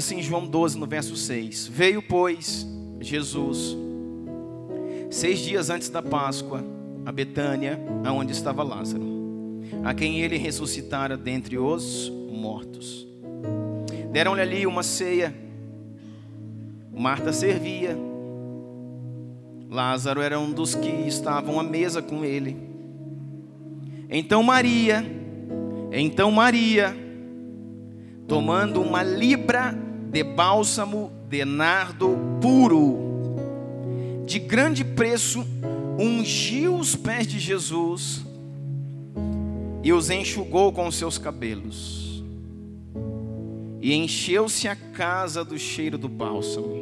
assim João 12, no verso 6. Veio, pois, Jesus, 6 dias antes da Páscoa, a Betânia, aonde estava Lázaro, a quem ele ressuscitara dentre os mortos. Deram-lhe ali uma ceia. Marta servia. Lázaro era um dos que estavam à mesa com ele. Então Maria, tomando uma libra de bálsamo de nardo puro, de grande preço, ungiu os pés de Jesus e os enxugou com os seus cabelos. E encheu-se a casa do cheiro do bálsamo.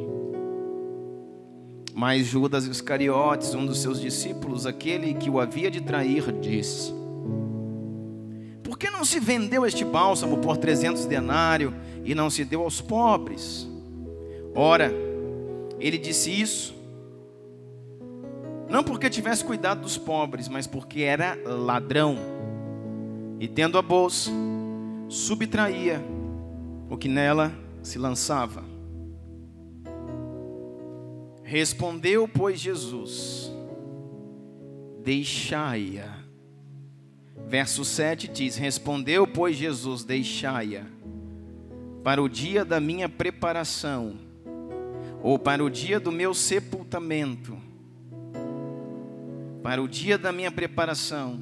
Mas Judas Iscariotes, um dos seus discípulos, aquele que o havia de trair, disse: por que não se vendeu este bálsamo por 300 denários e não se deu aos pobres? Ora, ele disse isso, não porque tivesse cuidado dos pobres, mas porque era ladrão. E tendo a bolsa, subtraía o que nela se lançava. Respondeu, pois, Jesus: deixai-a. Verso 7 diz: respondeu, pois, Jesus: deixai-a para o dia da minha preparação, ou para o dia do meu sepultamento. Para o dia da minha preparação,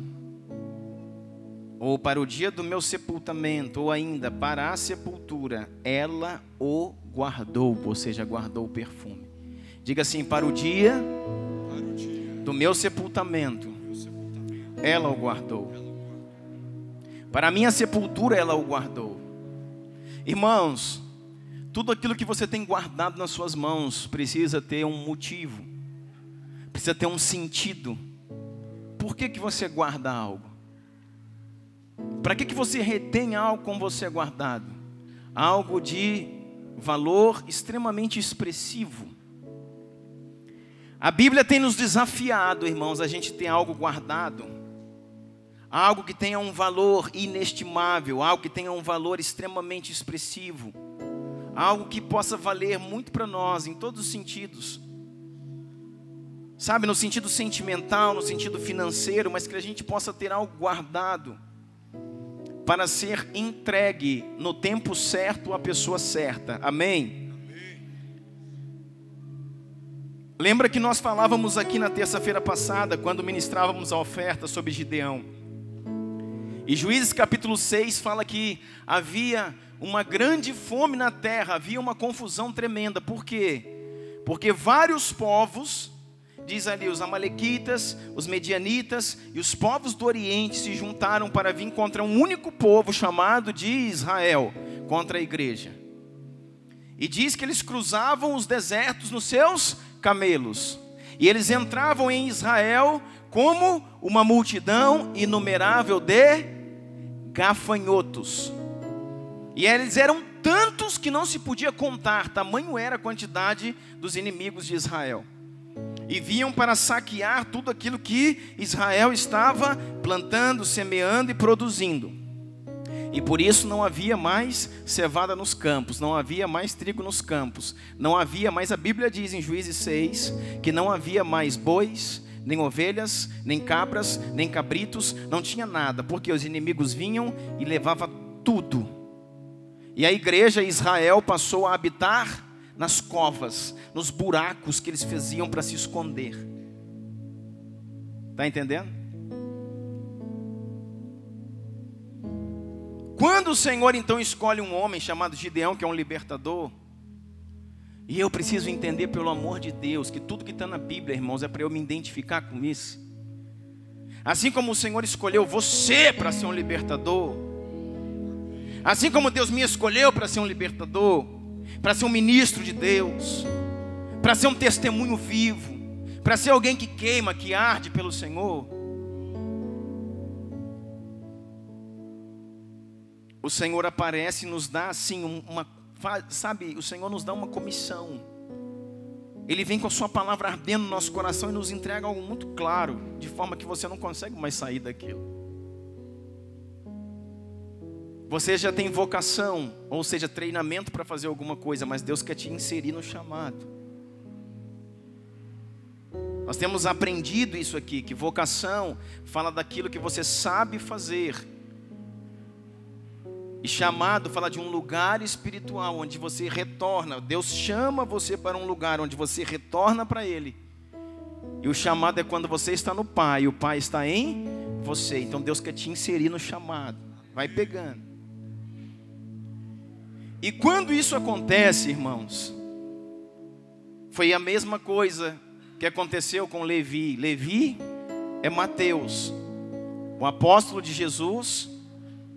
ou para o dia do meu sepultamento, ou ainda para a sepultura, ela o guardou, ou seja, guardou o perfume. Diga assim: para o dia do meu sepultamento, ela o guardou. Para a minha sepultura, ela o guardou. Irmãos, tudo aquilo que você tem guardado nas suas mãos precisa ter um motivo, precisa ter um sentido. Por que você guarda algo? Para que você retém algo com você guardado? Algo de valor extremamente expressivo. A Bíblia tem nos desafiado, irmãos, a gente ter algo guardado, algo que tenha um valor inestimável, algo que tenha um valor extremamente expressivo, algo que possa valer muito para nós em todos os sentidos, sabe, no sentido sentimental, no sentido financeiro, mas que a gente possa ter algo guardado para ser entregue no tempo certo à pessoa certa. Amém? Lembra que nós falávamos aqui na terça-feira passada, quando ministrávamos a oferta sobre Gideão. E Juízes capítulo 6 fala que havia uma grande fome na terra, havia uma confusão tremenda. Por quê? Porque vários povos, diz ali, os amalequitas, os medianitas e os povos do Oriente se juntaram para vir contra um único povo chamado de Israel, contra a igreja. E diz que eles cruzavam os desertos nos seus camelos. E eles entravam em Israel como uma multidão inumerável de gafanhotos. E eles eram tantos que não se podia contar, tamanho era a quantidade dos inimigos de Israel. E vinham para saquear tudo aquilo que Israel estava plantando, semeando e produzindo. E por isso não havia mais cevada nos campos, não havia mais trigo nos campos, não havia mais, a Bíblia diz em Juízes 6, que não havia mais bois, nem ovelhas, nem cabras, nem cabritos, não tinha nada, porque os inimigos vinham e levavam tudo. E a igreja Israel passou a habitar nas covas, nos buracos que eles faziam para se esconder. Está entendendo? Quando o Senhor então escolhe um homem chamado Gideão, que é um libertador, e eu preciso entender, pelo amor de Deus, que tudo que está na Bíblia, irmãos, é para eu me identificar com isso. Assim como o Senhor escolheu você para ser um libertador, assim como Deus me escolheu para ser um libertador, para ser um ministro de Deus, para ser um testemunho vivo, para ser alguém que queima, que arde pelo Senhor, o Senhor aparece e nos dá assim sabe, o Senhor nos dá uma comissão. Ele vem com a sua palavra ardendo no nosso coração e nos entrega algo muito claro, de forma que você não consegue mais sair daquilo. Você já tem vocação, ou seja, treinamento para fazer alguma coisa, mas Deus quer te inserir no chamado. Nós temos aprendido isso aqui, que vocação fala daquilo que você sabe fazer. E chamado fala de um lugar espiritual, onde você retorna. Deus chama você para um lugar onde você retorna para Ele. E o chamado é quando você está no Pai, e o Pai está em você. Então Deus quer te inserir no chamado. Vai pegando. E quando isso acontece, irmãos, foi a mesma coisa que aconteceu com Levi. Levi é Mateus, o apóstolo de Jesus,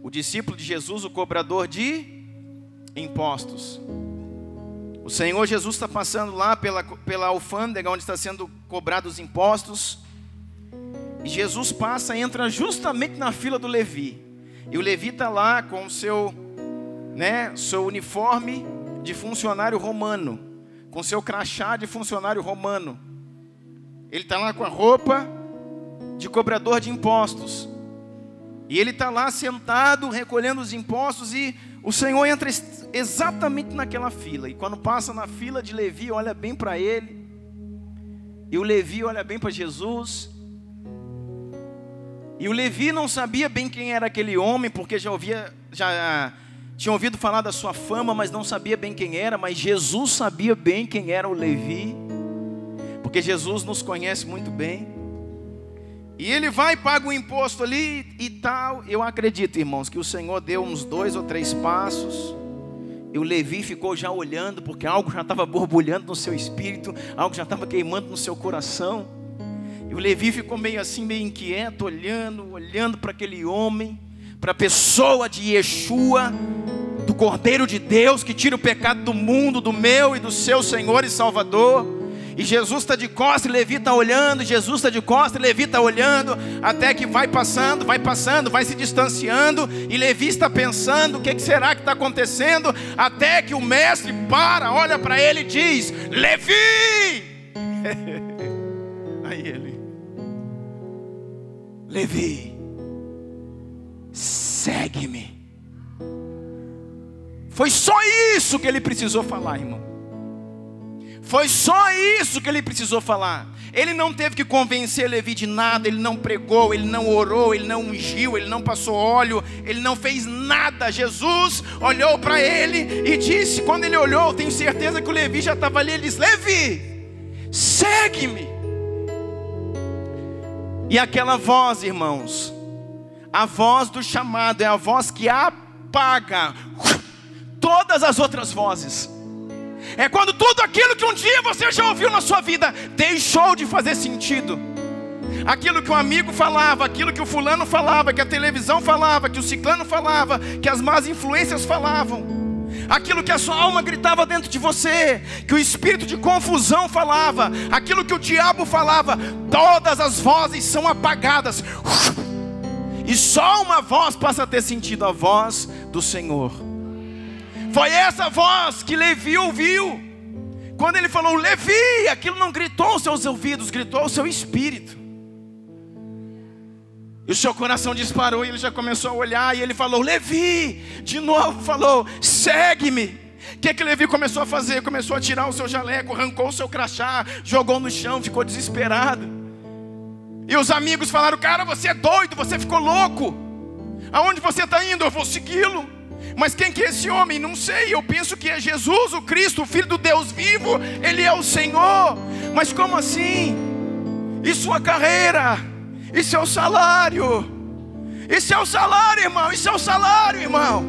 o discípulo de Jesus, o cobrador de impostos. O Senhor Jesus está passando lá pela alfândega, onde está sendo cobrados os impostos. E Jesus passa e entra justamente na fila do Levi. E o Levi está lá com o seu uniforme de funcionário romano, com seu crachá de funcionário romano. Ele está lá com a roupa de cobrador de impostos. E ele está lá sentado, recolhendo os impostos, e o Senhor entra exatamente naquela fila. E quando passa na fila de Levi, olha bem para ele. E o Levi olha bem para Jesus. E o Levi não sabia bem quem era aquele homem, porque já tinha ouvido falar da sua fama, mas não sabia bem quem era. Mas Jesus sabia bem quem era o Levi, porque Jesus nos conhece muito bem. E ele vai e paga o imposto ali e tal. Eu acredito, irmãos, que o Senhor deu uns 2 ou 3 passos. E o Levi ficou já olhando, porque algo já estava borbulhando no seu espírito, algo já estava queimando no seu coração. E o Levi ficou meio assim, meio inquieto, olhando para aquele homem, para a pessoa de Yeshua, do Cordeiro de Deus, que tira o pecado do mundo, do meu e do seu Senhor e Salvador. E Jesus está de costas, e Levi está olhando, Jesus está de costas, e Levi está olhando, até que vai passando, vai se distanciando, e Levi está pensando, o que será que está acontecendo, até que o mestre para, olha para ele e diz: Levi! Aí ele: Levi, segue-me. Foi só isso que ele precisou falar, irmão. Foi só isso que ele precisou falar. Ele não teve que convencer Levi de nada. Ele não pregou, ele não orou, ele não ungiu, ele não passou óleo, ele não fez nada. Jesus olhou para ele e disse, quando ele olhou, tenho certeza que o Levi já estava ali. Ele disse: Levi, segue-me. E aquela voz, irmãos, a voz do chamado é a voz que apaga todas as outras vozes. É quando tudo aquilo que um dia você já ouviu na sua vida deixou de fazer sentido. Aquilo que o amigo falava, aquilo que o fulano falava, que a televisão falava, que o ciclano falava, que as más influências falavam, aquilo que a sua alma gritava dentro de você, que o espírito de confusão falava, aquilo que o diabo falava, todas as vozes são apagadas. E só uma voz passa a ter sentido, a voz do Senhor. Foi essa voz que Levi ouviu. Quando ele falou Levi, aquilo não gritou aos seus ouvidos, gritou ao seu espírito. E o seu coração disparou e ele já começou a olhar. E ele falou Levi, de novo falou segue-me. O que Levi começou a fazer? Começou a tirar o seu jaleco, arrancou o seu crachá, jogou no chão, ficou desesperado. E os amigos falaram: cara, você é doido, você ficou louco. Aonde você está indo? Eu vou segui-lo. Mas quem que é esse homem? Não sei, eu penso que é Jesus, o Cristo, o Filho do Deus vivo. Ele é o Senhor. Mas como assim? E sua carreira? E seu salário? E seu salário, irmão? E seu salário, irmão?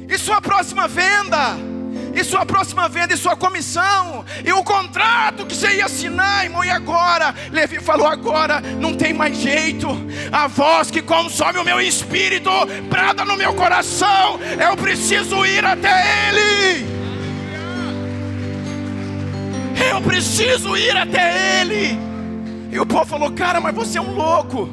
E sua próxima venda? E sua próxima venda, e sua comissão? E o contrato que você ia assinar, irmão? E agora? Levi falou: agora não tem mais jeito. A voz que consome o meu espírito brada no meu coração: eu preciso ir até Ele. Eu preciso ir até Ele. E o povo falou: cara, mas você é um louco.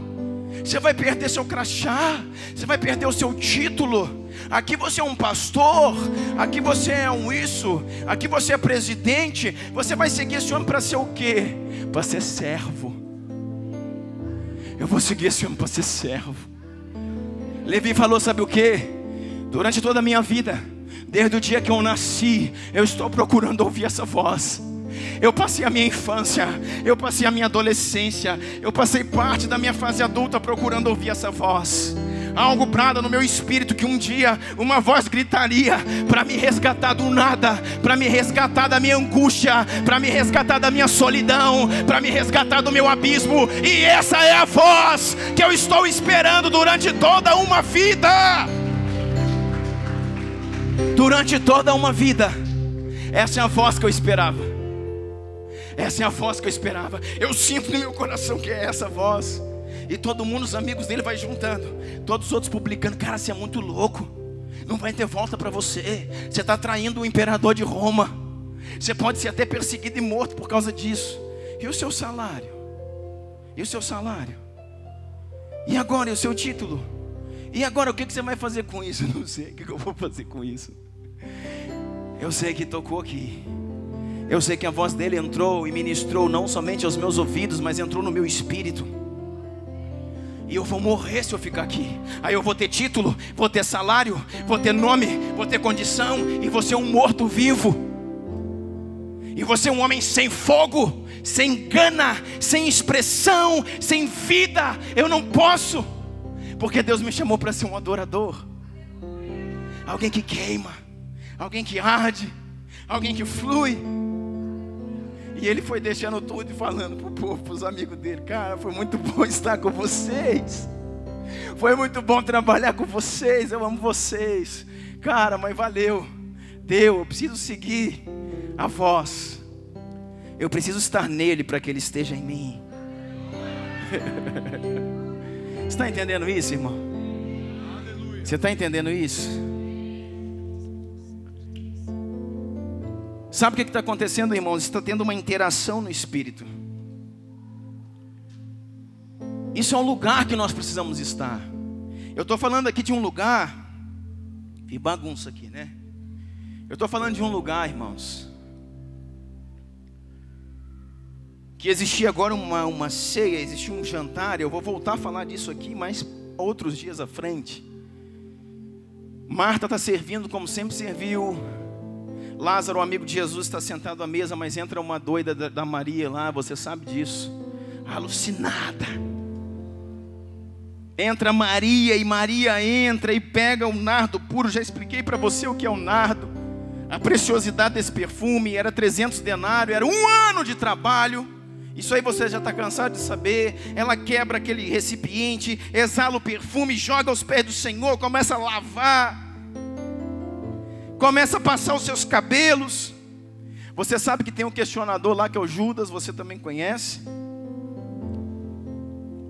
Você vai perder seu crachá, você vai perder o seu título. Aqui você é um pastor, aqui você é um isso, aqui você é presidente. Você vai seguir esse homem para ser o quê? Para ser servo. Eu vou seguir esse homem para ser servo. Levi falou: sabe o quê? Durante toda a minha vida, desde o dia que eu nasci, eu estou procurando ouvir essa voz. Eu passei a minha infância, eu passei a minha adolescência, eu passei parte da minha fase adulta procurando ouvir essa voz. Há algo brada no meu espírito que um dia uma voz gritaria para me resgatar do nada, para me resgatar da minha angústia, para me resgatar da minha solidão, para me resgatar do meu abismo. E essa é a voz que eu estou esperando durante toda uma vida. Durante toda uma vida, essa é a voz que eu esperava. Essa é a voz que eu esperava. Eu sinto no meu coração que é essa voz. E todo mundo, os amigos dele vai juntando, todos os outros publicando. Cara, você é muito louco, não vai ter volta para você. Você está traindo o imperador de Roma. Você pode ser até perseguido e morto por causa disso. E o seu salário? E o seu salário? E agora, e o seu título? E agora, o que você vai fazer com isso? Eu não sei o que eu vou fazer com isso. Eu sei que tocou aqui. Eu sei que a voz dele entrou e ministrou não somente aos meus ouvidos, mas entrou no meu espírito. E eu vou morrer se eu ficar aqui. Aí eu vou ter título, vou ter salário, vou ter nome, vou ter condição, e vou ser um morto vivo. E vou ser um homem sem fogo, sem gana, sem expressão, sem vida. Eu não posso, porque Deus me chamou para ser um adorador. Alguém que queima, alguém que arde, alguém que flui. E ele foi deixando tudo e falando para o povo, para os amigos dele: cara, foi muito bom estar com vocês. Foi muito bom trabalhar com vocês. Eu amo vocês. Cara, mas valeu. Eu preciso seguir a voz. Eu preciso estar nele para que ele esteja em mim. Você está entendendo isso, irmão? Você está entendendo isso? Sabe o que está acontecendo, irmãos? Está tendo uma interação no Espírito. Isso é um lugar que nós precisamos estar. Eu estou falando aqui de um lugar. E bagunça aqui, né? Eu estou falando de um lugar, irmãos, que existia agora uma ceia, existia um jantar. Eu vou voltar a falar disso aqui, mas outros dias à frente. Marta está servindo como sempre serviu. Lázaro, o amigo de Jesus, está sentado à mesa, mas entra uma doida da Maria lá, você sabe disso, alucinada. Entra Maria, e Maria entra e pega o nardo puro. Já expliquei para você o que é o nardo. A preciosidade desse perfume era 300 denários, era 1 ano de trabalho. Isso aí você já está cansado de saber. Ela quebra aquele recipiente, exala o perfume, joga aos pés do Senhor, começa a lavar, começa a passar os seus cabelos. Você sabe que tem um questionador lá que é o Judas, você também conhece.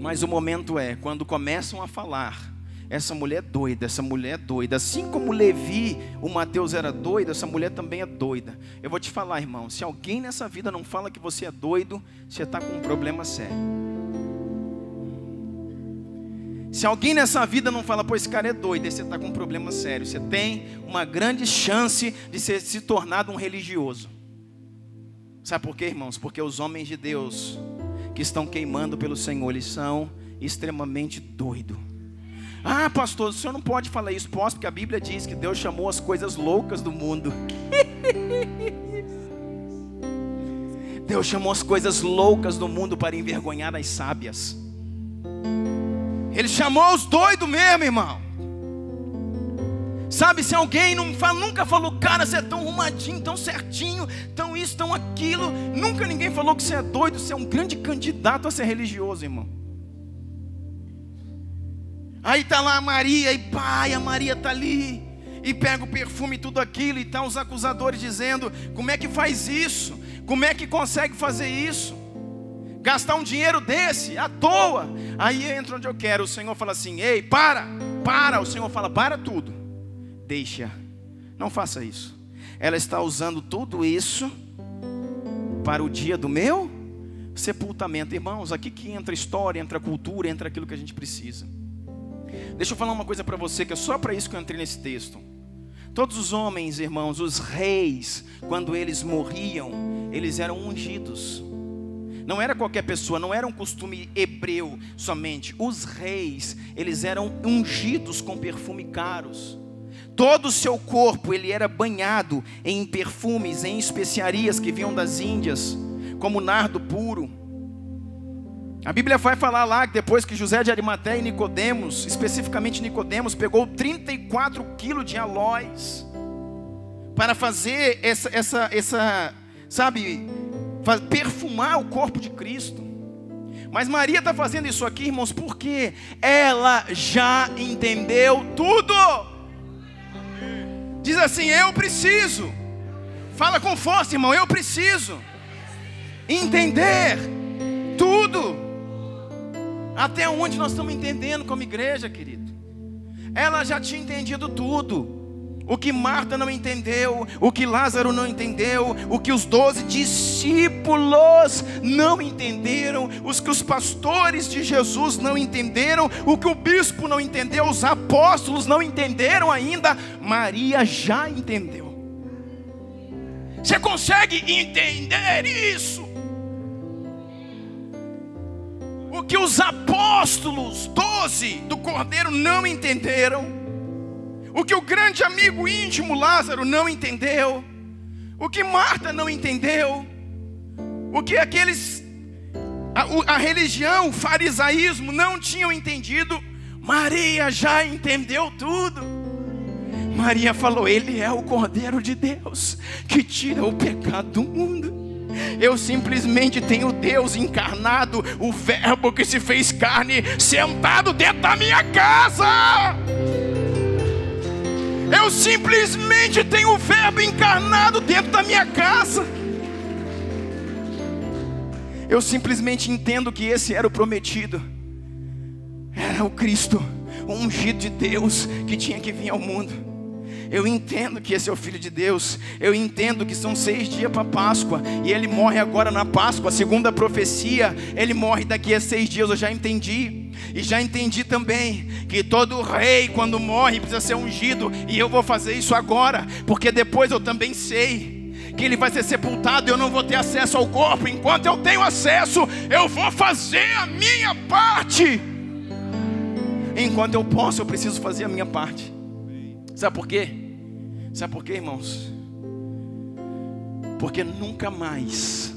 Mas o momento é quando começam a falar: essa mulher é doida, essa mulher é doida. Assim como Levi, o Mateus era doido, essa mulher também é doida. Eu vou te falar, irmão, se alguém nessa vida não fala que você é doido, você está com um problema sério. Se alguém nessa vida não fala: pô, esse cara é doido, aí você está com um problema sério. Você tem uma grande chance de se tornar um religioso. Sabe por quê, irmãos? Porque os homens de Deus que estão queimando pelo Senhor, eles são extremamente doidos. Ah, pastor, o senhor não pode falar isso. Posso, porque a Bíblia diz que Deus chamou as coisas loucas do mundo. Deus chamou as coisas loucas do mundo para envergonhar as sábias. Ele chamou os doidos mesmo, irmão. Sabe, se alguém nunca falou: cara, você é tão arrumadinho, tão certinho, tão isso, tão aquilo. Nunca ninguém falou que você é doido. Você é um grande candidato a ser religioso, irmão. Aí está lá a Maria, e pai, a Maria está ali, e pega o perfume e tudo aquilo, e estão os acusadores dizendo: como é que faz isso? Como é que consegue fazer isso? Gastar um dinheiro desse, à toa. Aí entra onde eu quero. O Senhor fala assim: ei, para. O Senhor fala: para tudo. Deixa, não faça isso. Ela está usando tudo isso para o dia do meu sepultamento. Irmãos, aqui que entra história, entra cultura, entra aquilo que a gente precisa. Deixa eu falar uma coisa para você, que é só para isso que eu entrei nesse texto. Todos os homens, irmãos, os reis, quando eles morriam, eles eram ungidos. Não era qualquer pessoa, não era um costume hebreu somente. Os reis, eles eram ungidos com perfume caros. Todo o seu corpo ele era banhado em perfumes, em especiarias que vinham das Índias, como nardo puro. A Bíblia vai falar lá que depois que José de Arimateia e Nicodemos, especificamente Nicodemos, pegou 34 quilos de aloés para fazer perfumar o corpo de Cristo. Mas Maria está fazendo isso aqui, irmãos, porque ela já entendeu tudo. Diz assim: eu preciso. Fala com força, irmão, eu preciso entender tudo. Até onde nós estamos entendendo como igreja, querido? Ela já tinha entendido tudo. O que Marta não entendeu, o que Lázaro não entendeu, o que os 12 discípulos não entenderam, os que os pastores de Jesus não entenderam, o que o bispo não entendeu, os apóstolos não entenderam ainda, Maria já entendeu. Você consegue entender isso? O que os apóstolos 12 do Cordeiro não entenderam, o que o grande amigo íntimo Lázaro não entendeu, o que Marta não entendeu, o que a religião, o farisaísmo não tinham entendido, Maria já entendeu tudo. Maria falou: ele é o Cordeiro de Deus que tira o pecado do mundo. Eu simplesmente tenho Deus encarnado, o Verbo que se fez carne, sentado dentro da minha casa. Eu simplesmente tenho o Verbo encarnado dentro da minha casa. Eu simplesmente entendo que esse era o prometido. Era o Cristo, o ungido de Deus que tinha que vir ao mundo. Eu entendo que esse é o Filho de Deus. Eu entendo que são 6 dias para Páscoa, e Ele morre agora na Páscoa. Segundo a profecia, Ele morre daqui a 6 dias. Eu já entendi. E já entendi também que todo rei, quando morre, precisa ser ungido. E eu vou fazer isso agora, porque depois eu também sei que ele vai ser sepultado. Eu não vou ter acesso ao corpo. Enquanto eu tenho acesso, eu vou fazer a minha parte. Enquanto eu posso, eu preciso fazer a minha parte. Sabe por quê? Sabe por quê, irmãos? Porque nunca mais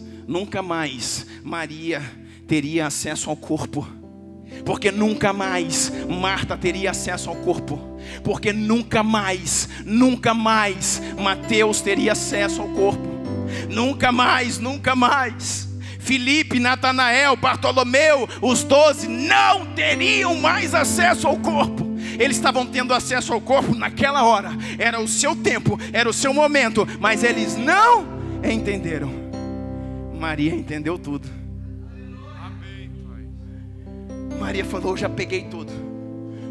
Maria teria acesso ao corpo. Porque nunca mais Marta teria acesso ao corpo. Porque nunca mais Mateus teria acesso ao corpo. Nunca mais Filipe, Natanael, Bartolomeu, os 12 não teriam mais acesso ao corpo. Eles estavam tendo acesso ao corpo naquela hora. Era o seu tempo, era o seu momento, mas eles não entenderam. Maria entendeu tudo. Maria falou: já peguei tudo.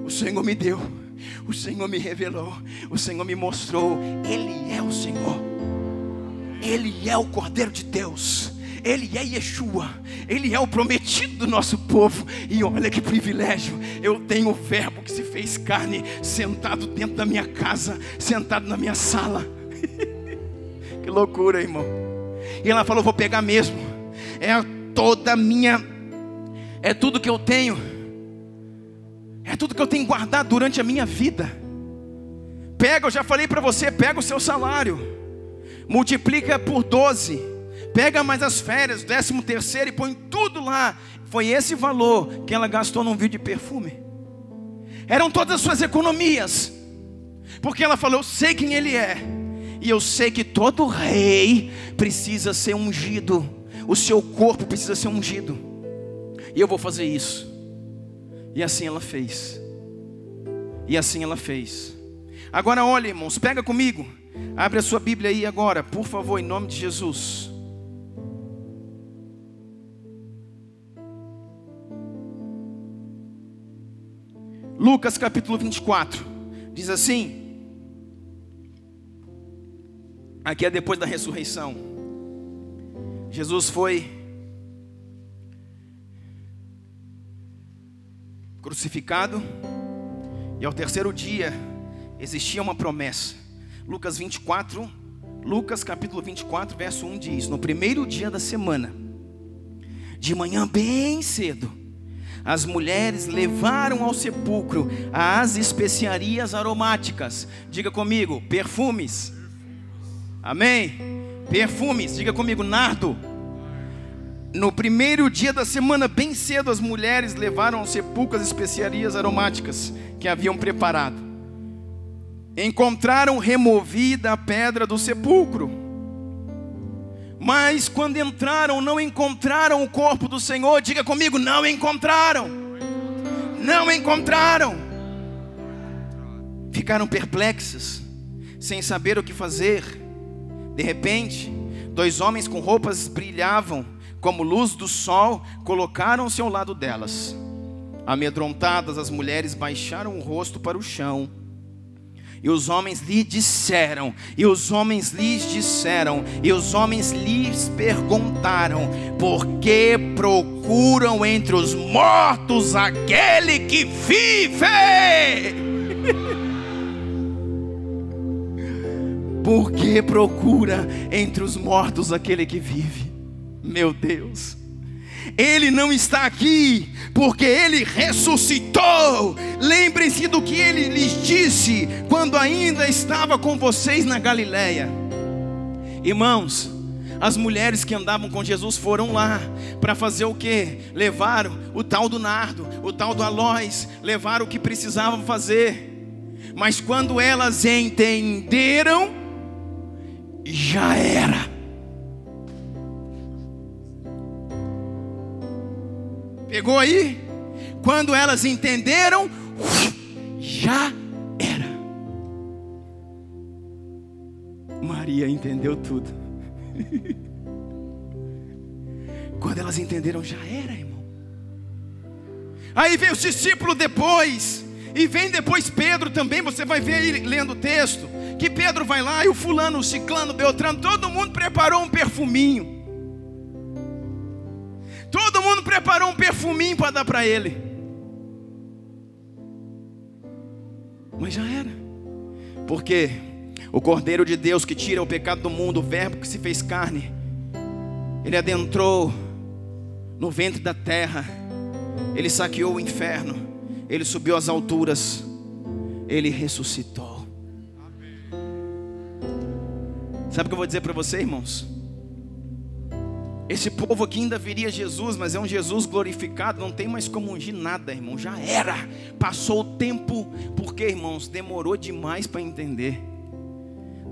O Senhor me deu, o Senhor me revelou, o Senhor me mostrou. Ele é o Senhor. Ele é o Cordeiro de Deus. Ele é Yeshua. Ele é o prometido do nosso povo. E olha que privilégio. Eu tenho o Verbo que se fez carne, sentado dentro da minha casa, sentado na minha sala. Que loucura, irmão. E ela falou: vou pegar mesmo. É toda a minha, é tudo que eu tenho, é tudo que eu tenho guardado durante a minha vida. Pega, eu já falei para você, pega o seu salário, multiplica por 12, pega mais as férias, 13º, e põe tudo lá. Foi esse valor que ela gastou num vídeo de perfume. Eram todas as suas economias. Porque ela falou: eu sei quem Ele é, e eu sei que todo rei precisa ser ungido. O seu corpo precisa ser ungido, e eu vou fazer isso. E assim ela fez. E assim ela fez. Agora olha, irmãos, pega comigo. Abre a sua Bíblia aí agora, por favor, em nome de Jesus. Lucas capítulo 24. Diz assim. Aqui é depois da ressurreição. Jesus foi crucificado, e ao 3º dia existia uma promessa. Lucas capítulo 24, verso 1 diz: no primeiro dia da semana, de manhã bem cedo, as mulheres levaram ao sepulcro as especiarias aromáticas. Diga comigo, perfumes. Amém? Perfumes, diga comigo, nardo. No primeiro dia da semana, bem cedo, as mulheres levaram ao sepulcro as especiarias aromáticas que haviam preparado. Encontraram removida a pedra do sepulcro. Mas quando entraram, não encontraram o corpo do Senhor. Diga comigo, não encontraram. Não encontraram. Ficaram perplexas, sem saber o que fazer. De repente, 2 homens com roupas brilhavam como luz do sol, colocaram-se ao lado delas. Amedrontadas, as mulheres baixaram o rosto para o chão. E os homens lhes disseram, e os homens lhes perguntaram: por que procuram entre os mortos aquele que vive? Por que procura entre os mortos aquele que vive? Meu Deus, Ele não está aqui, porque Ele ressuscitou. Lembrem-se do que Ele lhes disse quando ainda estava com vocês na Galileia. Irmãos, as mulheres que andavam com Jesus foram lá para fazer o quê? Levaram o tal do nardo, o tal do aloés, levaram o que precisavam fazer. Mas quando elas entenderam, já era. Pegou aí? Quando elas entenderam, já era. Maria entendeu tudo. Quando elas entenderam, já era, irmão. Aí vem os discípulos depois, e vem depois Pedro também. Você vai ver aí lendo o texto, que Pedro vai lá, e o fulano, o ciclano, o beltrano, todo mundo preparou um perfuminho. Todo mundo preparou um perfuminho para dar para ele. Mas já era. Porque o Cordeiro de Deus que tira o pecado do mundo, o verbo que se fez carne, Ele adentrou no ventre da terra. Ele saqueou o inferno. Ele subiu às alturas. Ele ressuscitou. Sabe o que eu vou dizer para você, irmãos? Esse povo aqui ainda viria Jesus, mas é um Jesus glorificado. Não tem mais como ungir nada, irmão. Já era. Passou o tempo. Porque, irmãos, demorou demais para entender.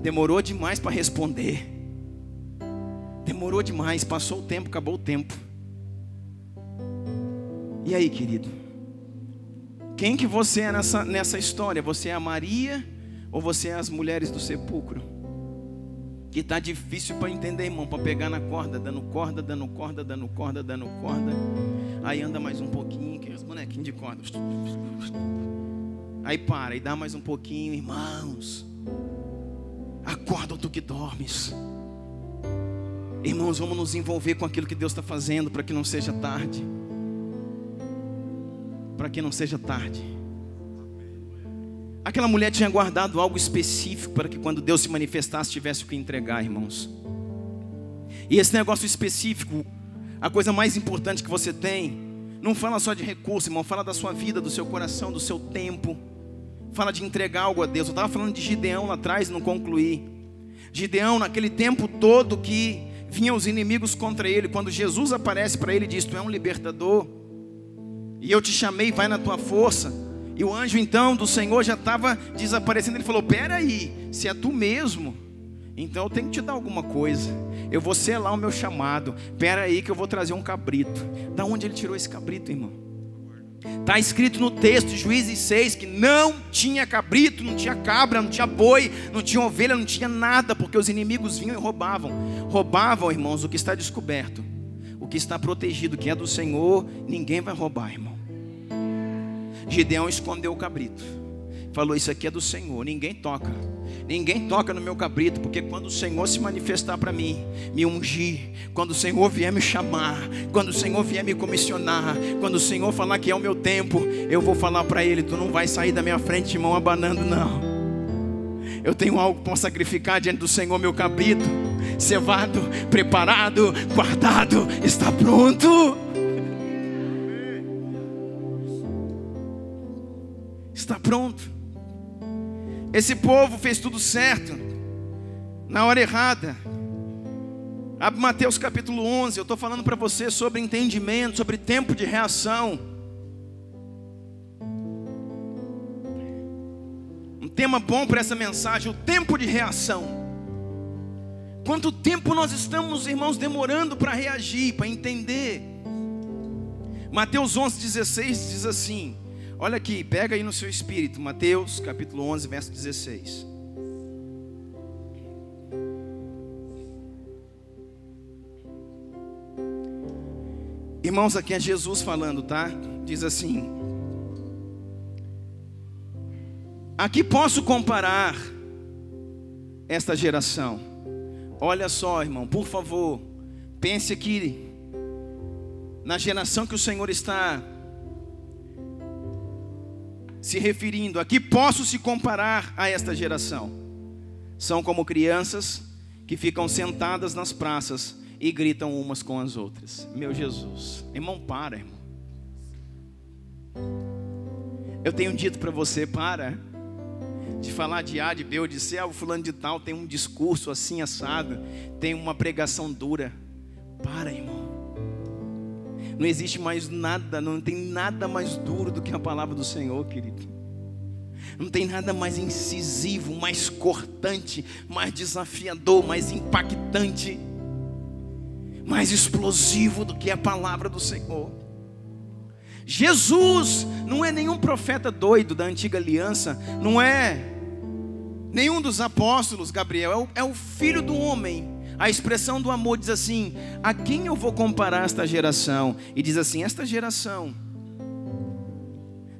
Demorou demais para responder. Demorou demais. Passou o tempo, acabou o tempo. E aí, querido? Quem que você é nessa história? Você é a Maria ou você é as mulheres do sepulcro? Que está difícil para entender, irmão, para pegar na corda, dando corda, dando corda, dando corda, dando corda. Aí anda mais um pouquinho, que é os bonequinhos de corda. Aí para, e dá mais um pouquinho, irmãos. Acorda tu que dormes. Irmãos, vamos nos envolver com aquilo que Deus está fazendo, para que não seja tarde. Para que não seja tarde. Aquela mulher tinha guardado algo específico para que quando Deus se manifestasse tivesse o que entregar, irmãos. E esse negócio específico, a coisa mais importante que você tem, não fala só de recurso, irmão, fala da sua vida, do seu coração, do seu tempo. Fala de entregar algo a Deus. Eu estava falando de Gideão lá atrás e não concluí. Gideão, naquele tempo todo que vinham os inimigos contra ele, quando Jesus aparece para ele e diz: tu é um libertador, e eu te chamei, vai na tua força. E o anjo então do Senhor já estava desaparecendo. Ele falou: peraí, se é tu mesmo, então eu tenho que te dar alguma coisa. Eu vou selar o meu chamado. Peraí que eu vou trazer um cabrito. Da onde ele tirou esse cabrito, irmão? Está escrito no texto de Juízes 6 que não tinha cabrito, não tinha cabra, não tinha boi, não tinha ovelha, não tinha nada, porque os inimigos vinham e roubavam. Roubavam, irmãos, o que está descoberto. O que está protegido, que é do Senhor, ninguém vai roubar, irmão. Gideão escondeu o cabrito. Falou: isso aqui é do Senhor, ninguém toca. Ninguém toca no meu cabrito, porque quando o Senhor se manifestar para mim, me ungir, quando o Senhor vier me chamar, quando o Senhor vier me comissionar, quando o Senhor falar que é o meu tempo, eu vou falar para ele: tu não vai sair da minha frente de mão abanando, não. Eu tenho algo para sacrificar diante do Senhor. Meu cabrito, cevado, preparado, guardado, está pronto. está pronto. Esse povo fez tudo certo, na hora errada. Abre Mateus capítulo 11, eu estou falando para você sobre entendimento, sobre tempo de reação. Um tema bom para essa mensagem, o tempo de reação. Quanto tempo nós estamos, irmãos, demorando para reagir, para entender? Mateus 11:16 diz assim, olha aqui, pega aí no seu espírito, Mateus capítulo 11, verso 16. Irmãos, aqui é Jesus falando, tá? Diz assim: a que posso comparar esta geração? Olha só, irmão, por favor, pense aqui na geração que o Senhor está se referindo. A que posso se comparar a esta geração? São como crianças que ficam sentadas nas praças e gritam umas com as outras. Meu Jesus, irmão, para, irmão. Eu tenho dito para você, para de falar de A, de B ou de C. O fulano de tal tem um discurso assim assado, tem uma pregação dura. Para, irmão. Não existe mais nada, não tem nada mais duro do que a palavra do Senhor, querido. Não tem nada mais incisivo, mais cortante, mais desafiador, mais impactante, mais explosivo do que a palavra do Senhor. Jesus não é nenhum profeta doido da antiga aliança, não é nenhum dos apóstolos, Gabriel, é o Filho do homem. A expressão do amor diz assim: a quem eu vou comparar esta geração? E diz assim: esta geração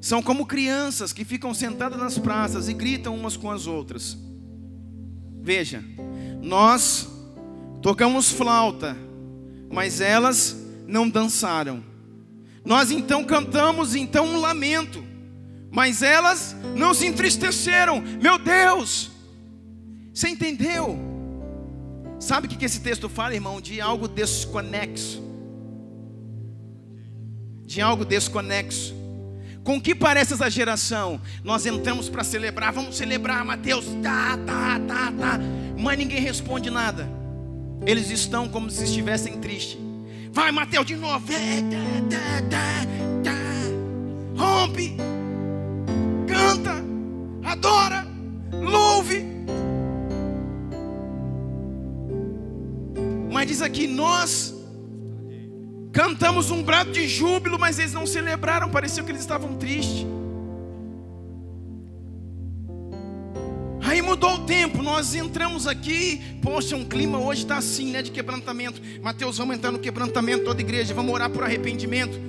são como crianças que ficam sentadas nas praças e gritam umas com as outras. Veja, nós tocamos flauta, mas elas não dançaram. Nós então cantamos um lamento, mas elas não se entristeceram. Meu Deus, você entendeu? Sabe o que esse texto fala, irmão? De algo desconexo. De algo desconexo. Com que parece essa geração? Nós entramos para celebrar, vamos celebrar, Mateus, tá. Mas ninguém responde nada. Eles estão como se estivessem tristes. Vai, Mateus, de novo. Rompe, canta, adora, louve. Mas diz aqui, nós cantamos um brado de júbilo, mas eles não celebraram, parecia que eles estavam tristes. Aí mudou o tempo, nós entramos aqui, poxa, um clima hoje está assim, né, de quebrantamento. Mateus, vamos entrar no quebrantamento, toda igreja, vamos orar por arrependimento.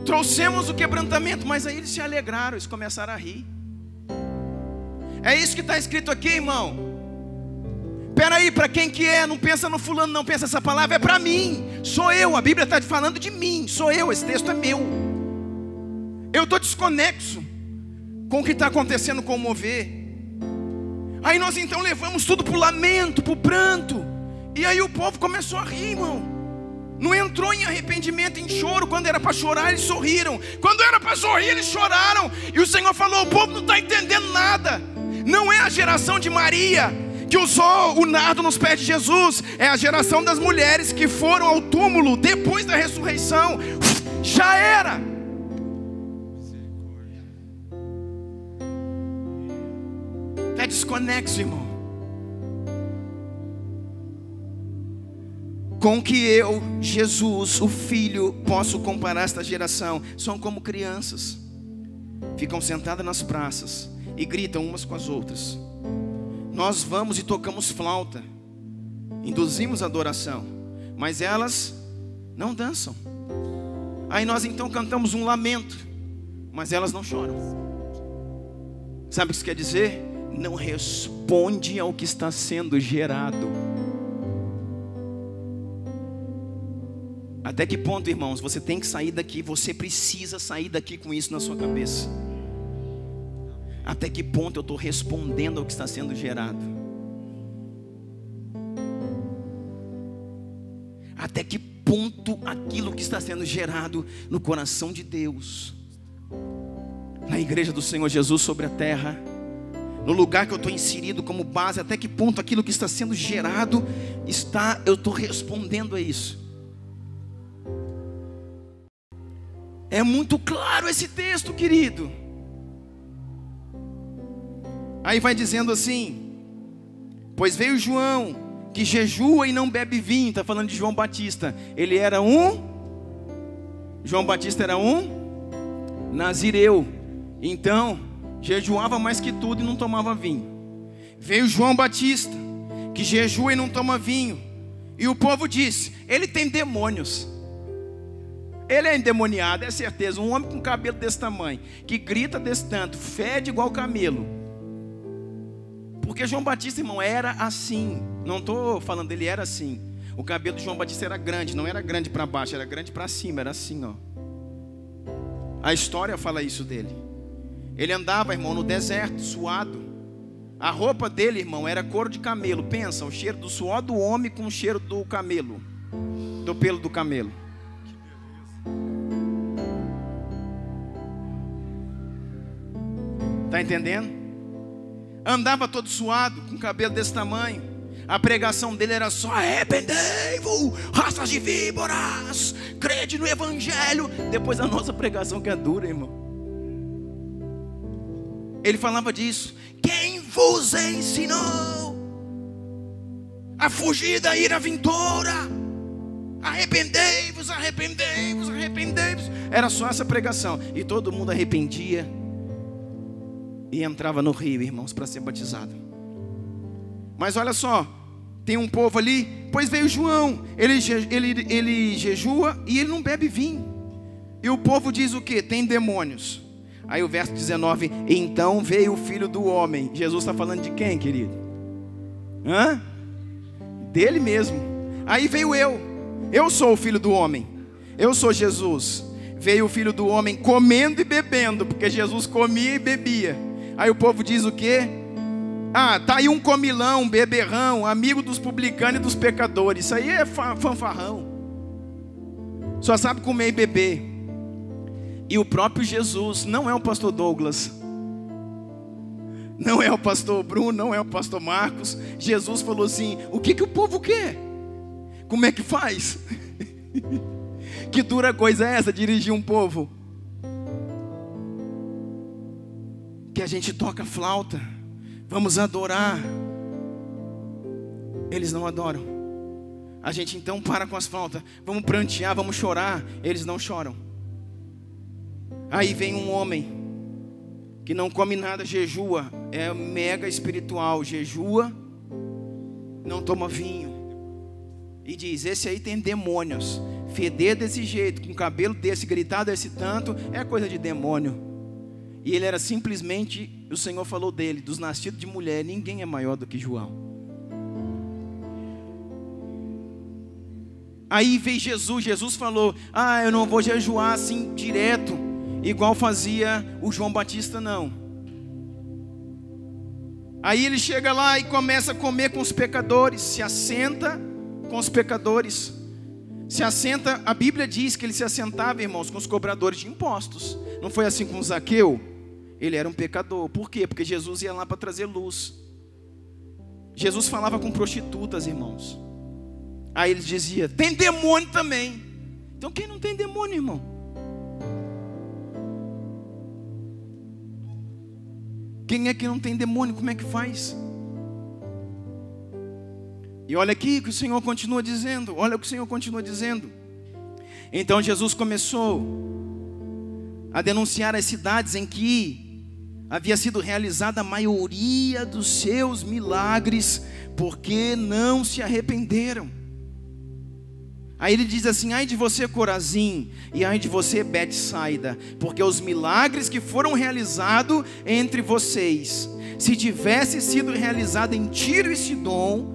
Trouxemos o quebrantamento, mas aí eles se alegraram, eles começaram a rir. É isso que está escrito aqui, irmão. Peraí, para quem que é? Não pensa no fulano, não pensa, essa palavra é para mim. Sou eu, a Bíblia está falando de mim, sou eu, esse texto é meu. Eu estou desconexo com o que está acontecendo com o mover. Aí nós então levamos tudo para o lamento, para o pranto. E aí o povo começou a rir, irmão. Não entrou em arrependimento, em choro. Quando era para chorar, eles sorriram. Quando era para sorrir, eles choraram. E o Senhor falou: o povo não está entendendo nada. Não é a geração de Maria que usou o nardo nos pés de Jesus. É a geração das mulheres que foram ao túmulo depois da ressurreição. Já era. Está desconexo, irmão. Com que eu, Jesus, o Filho, posso comparar esta geração? São como crianças, ficam sentadas nas praças e gritam umas com as outras. Nós vamos e tocamos flauta, induzimos adoração, mas elas não dançam. Aí nós então cantamos um lamento, mas elas não choram. Sabe o que isso quer dizer? Não responde ao que está sendo gerado. Até que ponto, irmãos, você tem que sair daqui? Você precisa sair daqui com isso na sua cabeça. Até que ponto eu estou respondendo ao que está sendo gerado? Até que ponto aquilo que está sendo gerado no coração de Deus na igreja do Senhor Jesus sobre a terra, no lugar que eu estou inserido como base, até que ponto aquilo que está sendo gerado eu estou respondendo a isso. É muito claro esse texto, querido. Aí vai dizendo assim: pois veio João, que jejua e não bebe vinho. Está falando de João Batista. João Batista era um nazireu. Então, jejuava mais que tudo e não tomava vinho. Veio João Batista, que jejua e não toma vinho. E o povo disse: ele tem demônios. Ele é endemoniado, é certeza. Um homem com cabelo desse tamanho, que grita desse tanto, fede igual camelo. Porque João Batista, irmão, era assim. Não estou falando dele, era assim. O cabelo de João Batista era grande. Não era grande para baixo, era grande para cima. Era assim, ó. A história fala isso dele. Ele andava, irmão, no deserto, suado. A roupa dele, irmão, era couro de camelo. Pensa, o cheiro do suor do homem com o cheiro do camelo, do pelo do camelo. Está entendendo? Andava todo suado, com cabelo desse tamanho. A pregação dele era só: arrependei-vos, raças de víboras, crede no evangelho. Depois a nossa pregação que é dura, irmão. Ele falava disso: quem vos ensinou a fugir da ira vindoura? Arrependei-vos, arrependei-vos, arrependei-vos. Era só essa pregação. E todo mundo arrependia e entrava no rio, irmãos, para ser batizado. Mas olha só, tem um povo ali. Pois veio João, ele jejua e ele não bebe vinho. E o povo diz o quê? Tem demônios. Aí o verso 19: então veio o Filho do Homem. Jesus está falando de quem, querido? Dele mesmo. Aí veio eu sou o Filho do Homem, eu sou Jesus. Veio o Filho do Homem comendo e bebendo, porque Jesus comia e bebia. Aí o povo diz o quê? Tá aí um comilão, um beberrão, amigo dos publicanos e dos pecadores. Isso aí é fanfarrão. Só sabe comer e beber. E o próprio Jesus, não é o pastor Douglas, não é o pastor Bruno, não é o pastor Marcos. Jesus falou assim: o que o povo quer? Como é que faz? Que dura coisa é essa, dirigir um povo? Que a gente toca flauta, vamos adorar. Eles não adoram. A gente então para com as flautas, vamos prantear, vamos chorar. Eles não choram. Aí vem um homem que não come nada, jejua, é mega espiritual, jejua, não toma vinho, e diz: esse aí tem demônios. Feder desse jeito, com cabelo desse, gritar desse tanto, é coisa de demônio. E ele era simplesmente, o Senhor falou dele, dos nascidos de mulher, ninguém é maior do que João. Aí veio Jesus falou: eu não vou jejuar assim direto, igual fazia o João Batista, não. Aí ele chega lá e começa a comer com os pecadores, se assenta com os pecadores. Se assenta, a Bíblia diz que ele se assentava, irmãos, com os cobradores de impostos. Não foi assim com Zaqueu? Ele era um pecador. Por quê? Porque Jesus ia lá para trazer luz. Jesus falava com prostitutas, irmãos. Aí ele dizia: tem demônio também. Então quem não tem demônio, irmão? Quem é que não tem demônio? Como é que faz? E olha aqui que o Senhor continua dizendo. Olha o que o Senhor continua dizendo. Então Jesus começou a denunciar as cidades em que havia sido realizada a maioria dos seus milagres, porque não se arrependeram. Aí ele diz assim: ai de você, Corazim, e ai de você, Betsaida, porque os milagres que foram realizados entre vocês, se tivesse sido realizado em Tiro e Sidom,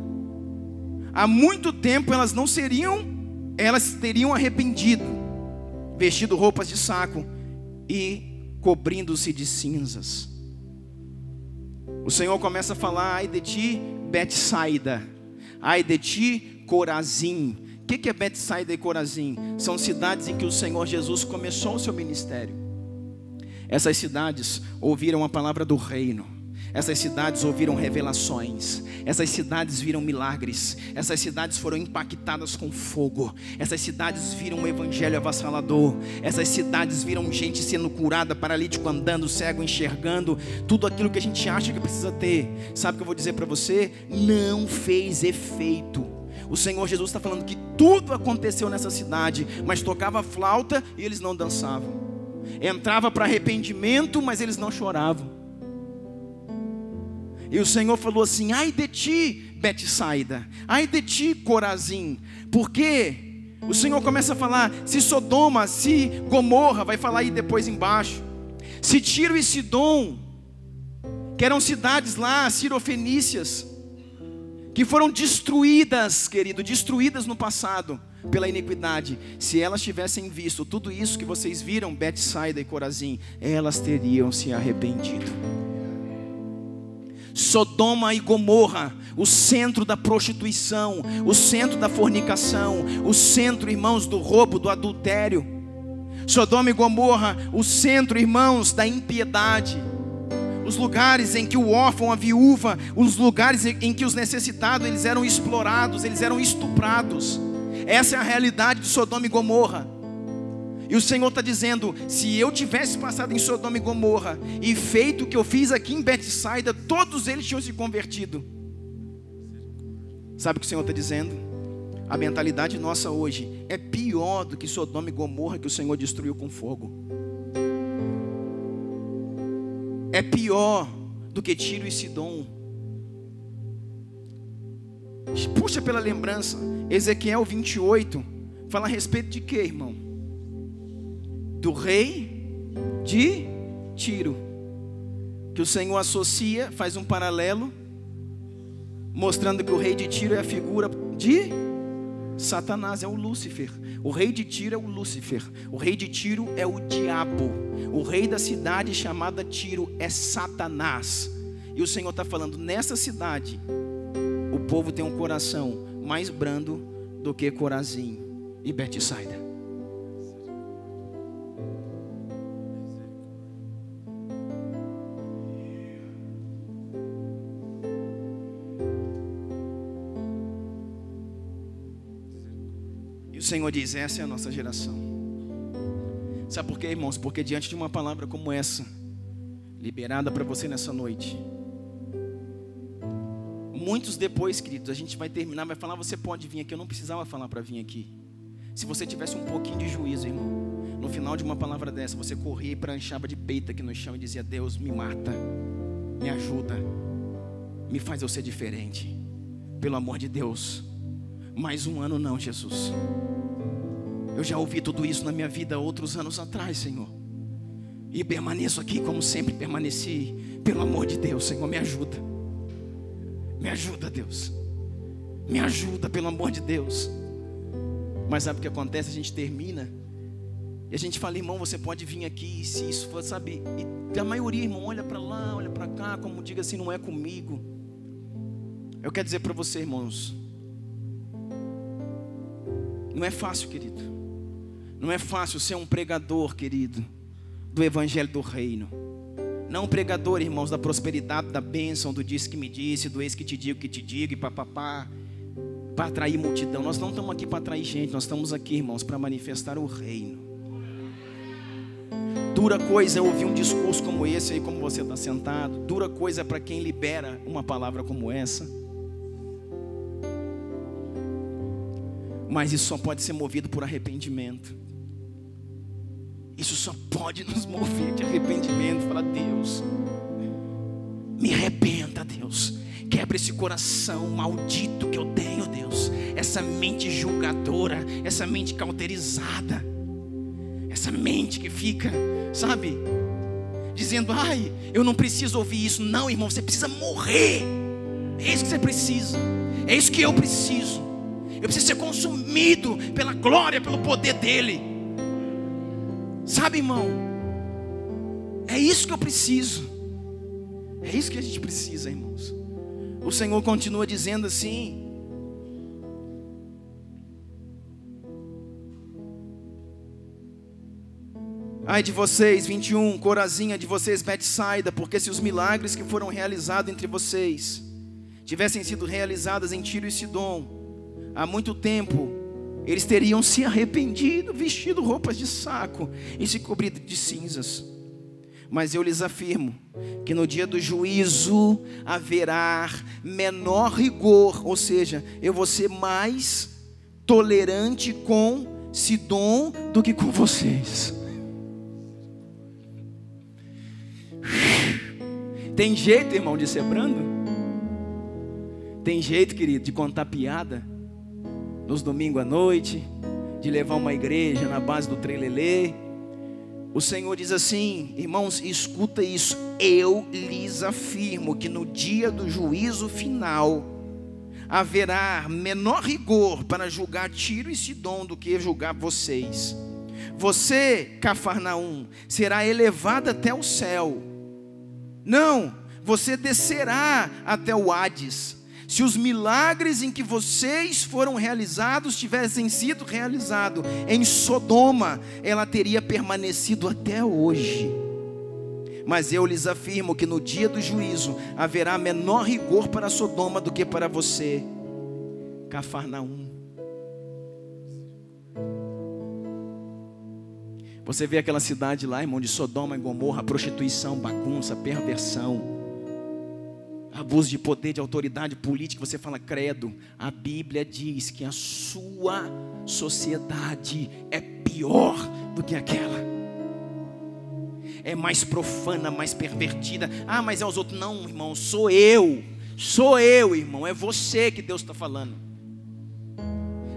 há muito tempo elas teriam arrependido, vestido roupas de saco e cobrindo-se de cinzas. O Senhor começa a falar: ai de ti, Betsaida, ai de ti, Corazim. O que é Betsaida e Corazim? São cidades em que o Senhor Jesus começou o seu ministério. Essas cidades ouviram a palavra do reino. Essas cidades ouviram revelações. Essas cidades viram milagres. Essas cidades foram impactadas com fogo. Essas cidades viram um evangelho avassalador. Essas cidades viram gente sendo curada, paralítico andando, cego enxergando. Tudo aquilo que a gente acha que precisa ter. Sabe o que eu vou dizer para você? Não fez efeito. O Senhor Jesus está falando que tudo aconteceu nessa cidade, mas tocava flauta e eles não dançavam. Entrava para arrependimento, mas eles não choravam. E o Senhor falou assim: ai de ti, Betsaida, ai de ti, Corazim. Porque o Senhor começa a falar, se Sodoma, se Gomorra, vai falar aí depois embaixo, se Tiro e Sidom, que eram cidades lá, sirofenícias, que foram destruídas, querido, destruídas no passado pela iniquidade. Se elas tivessem visto tudo isso que vocês viram, Betsaida e Corazim, elas teriam se arrependido. Sodoma e Gomorra, o centro da prostituição, o centro da fornicação, o centro, irmãos, do roubo, do adultério. Sodoma e Gomorra, o centro, irmãos, da impiedade. Os lugares em que o órfão, a viúva, os lugares em que os necessitados, eles eram explorados, eles eram estuprados. Essa é a realidade de Sodoma e Gomorra. E o Senhor está dizendo, se eu tivesse passado em Sodoma e Gomorra e feito o que eu fiz aqui em Betsaida, todos eles tinham se convertido. Sabe o que o Senhor está dizendo? A mentalidade nossa hoje é pior do que Sodoma e Gomorra, que o Senhor destruiu com fogo. É pior do que Tiro e Sidom. Puxa pela lembrança, Ezequiel 28 fala a respeito de quê, irmão? Do rei de Tiro, que o Senhor associa, faz um paralelo, mostrando que o rei de Tiro é a figura de Satanás, é o Lúcifer. O rei de Tiro é o Lúcifer. O rei de Tiro é o diabo. O rei da cidade chamada Tiro é Satanás. E o Senhor está falando, nessa cidade o povo tem um coração mais brando do que Corazim e Betsaida. O Senhor diz, essa é a nossa geração. Sabe por quê, irmãos? Porque diante de uma palavra como essa, liberada para você nessa noite, muitos depois, queridos, a gente vai terminar, vai falar, você pode vir aqui. Eu não precisava falar para vir aqui. Se você tivesse um pouquinho de juízo, irmão, no final de uma palavra dessa, você corria e pranchava de peito aqui no chão e dizia, Deus, me mata, me ajuda, me faz eu ser diferente, pelo amor de Deus. Mais um ano não, Jesus. Eu já ouvi tudo isso na minha vida outros anos atrás, Senhor. E permaneço aqui como sempre permaneci. Pelo amor de Deus, Senhor, me ajuda. Me ajuda, Deus. Me ajuda, pelo amor de Deus. Mas sabe o que acontece? A gente termina e a gente fala, irmão, você pode vir aqui. Se isso for, sabe? E a maioria, irmão, olha para lá, olha para cá, como diga assim, não é comigo. Eu quero dizer para você, irmãos, não é fácil, querido. Não é fácil ser um pregador, querido, do evangelho do reino. Não um pregador, irmãos, da prosperidade, da bênção, do disse que me disse, do eis que te digo, e papapá, para atrair multidão. Nós não estamos aqui para atrair gente, nós estamos aqui, irmãos, para manifestar o reino. Dura coisa é ouvir um discurso como esse aí, como você está sentado. Dura coisa é para quem libera uma palavra como essa. Mas isso só pode ser movido por arrependimento. Isso só pode nos mover de arrependimento. Fala, Deus, me arrependa, Deus. Quebra esse coração maldito que eu tenho, Deus. Essa mente julgadora, essa mente cauterizada, essa mente que fica, sabe, dizendo, ai, eu não preciso ouvir isso. Não, irmão, você precisa morrer. É isso que você precisa. É isso que eu preciso. Eu preciso ser consumido pela glória, pelo poder dele. Sabe, irmão? É isso que eu preciso. É isso que a gente precisa, irmãos. O Senhor continua dizendo assim: Ai de vocês, 21, Corazim, de vocês, Betsaida, porque se os milagres que foram realizados entre vocês tivessem sido realizados em Tiro e Sidom, há muito tempo eles teriam se arrependido, vestido roupas de saco e se cobrido de cinzas. Mas eu lhes afirmo que no dia do juízo haverá menor rigor, ou seja, eu vou ser mais tolerante com Sidom do que com vocês. Tem jeito, irmão, de ser brando? Tem jeito, querido, de contar piada nos domingos à noite, de levar uma igreja na base do trelelê. O Senhor diz assim, irmãos, escuta isso: eu lhes afirmo que no dia do juízo final haverá menor rigor para julgar Tiro e Sidom do que julgar vocês. Você, Cafarnaum, será elevado até o céu. Não, você descerá até o Hades. Se os milagres em que vocês foram realizados tivessem sido realizados em Sodoma, ela teria permanecido até hoje. Mas eu lhes afirmo que no dia do juízo haverá menor rigor para Sodoma do que para você, Cafarnaum. Você vê aquela cidade lá, irmão, de Sodoma e Gomorra, prostituição, bagunça, perversão, abuso de poder, de autoridade política. Você fala, credo, a Bíblia diz que a sua sociedade é pior do que aquela. É mais profana, mais pervertida. Ah, mas é os outros. Não, irmão, sou eu, irmão, é você que Deus está falando.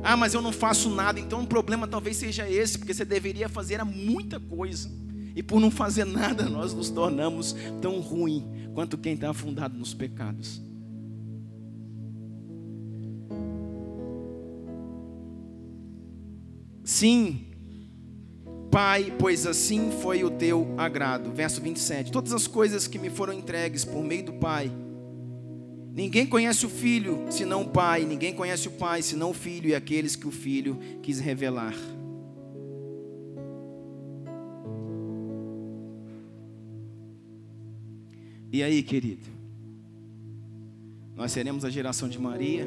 Ah, mas eu não faço nada. Então o problema talvez seja esse, porque você deveria fazer muita coisa, e por não fazer nada nós nos tornamos tão ruim quanto quem está afundado nos pecados. Sim, Pai, pois assim foi o teu agrado. Verso 27, todas as coisas que me foram entregues por meio do Pai, ninguém conhece o Filho senão o Pai, ninguém conhece o Pai senão o Filho e aqueles que o Filho quis revelar. E aí, querido, nós seremos a geração de Maria?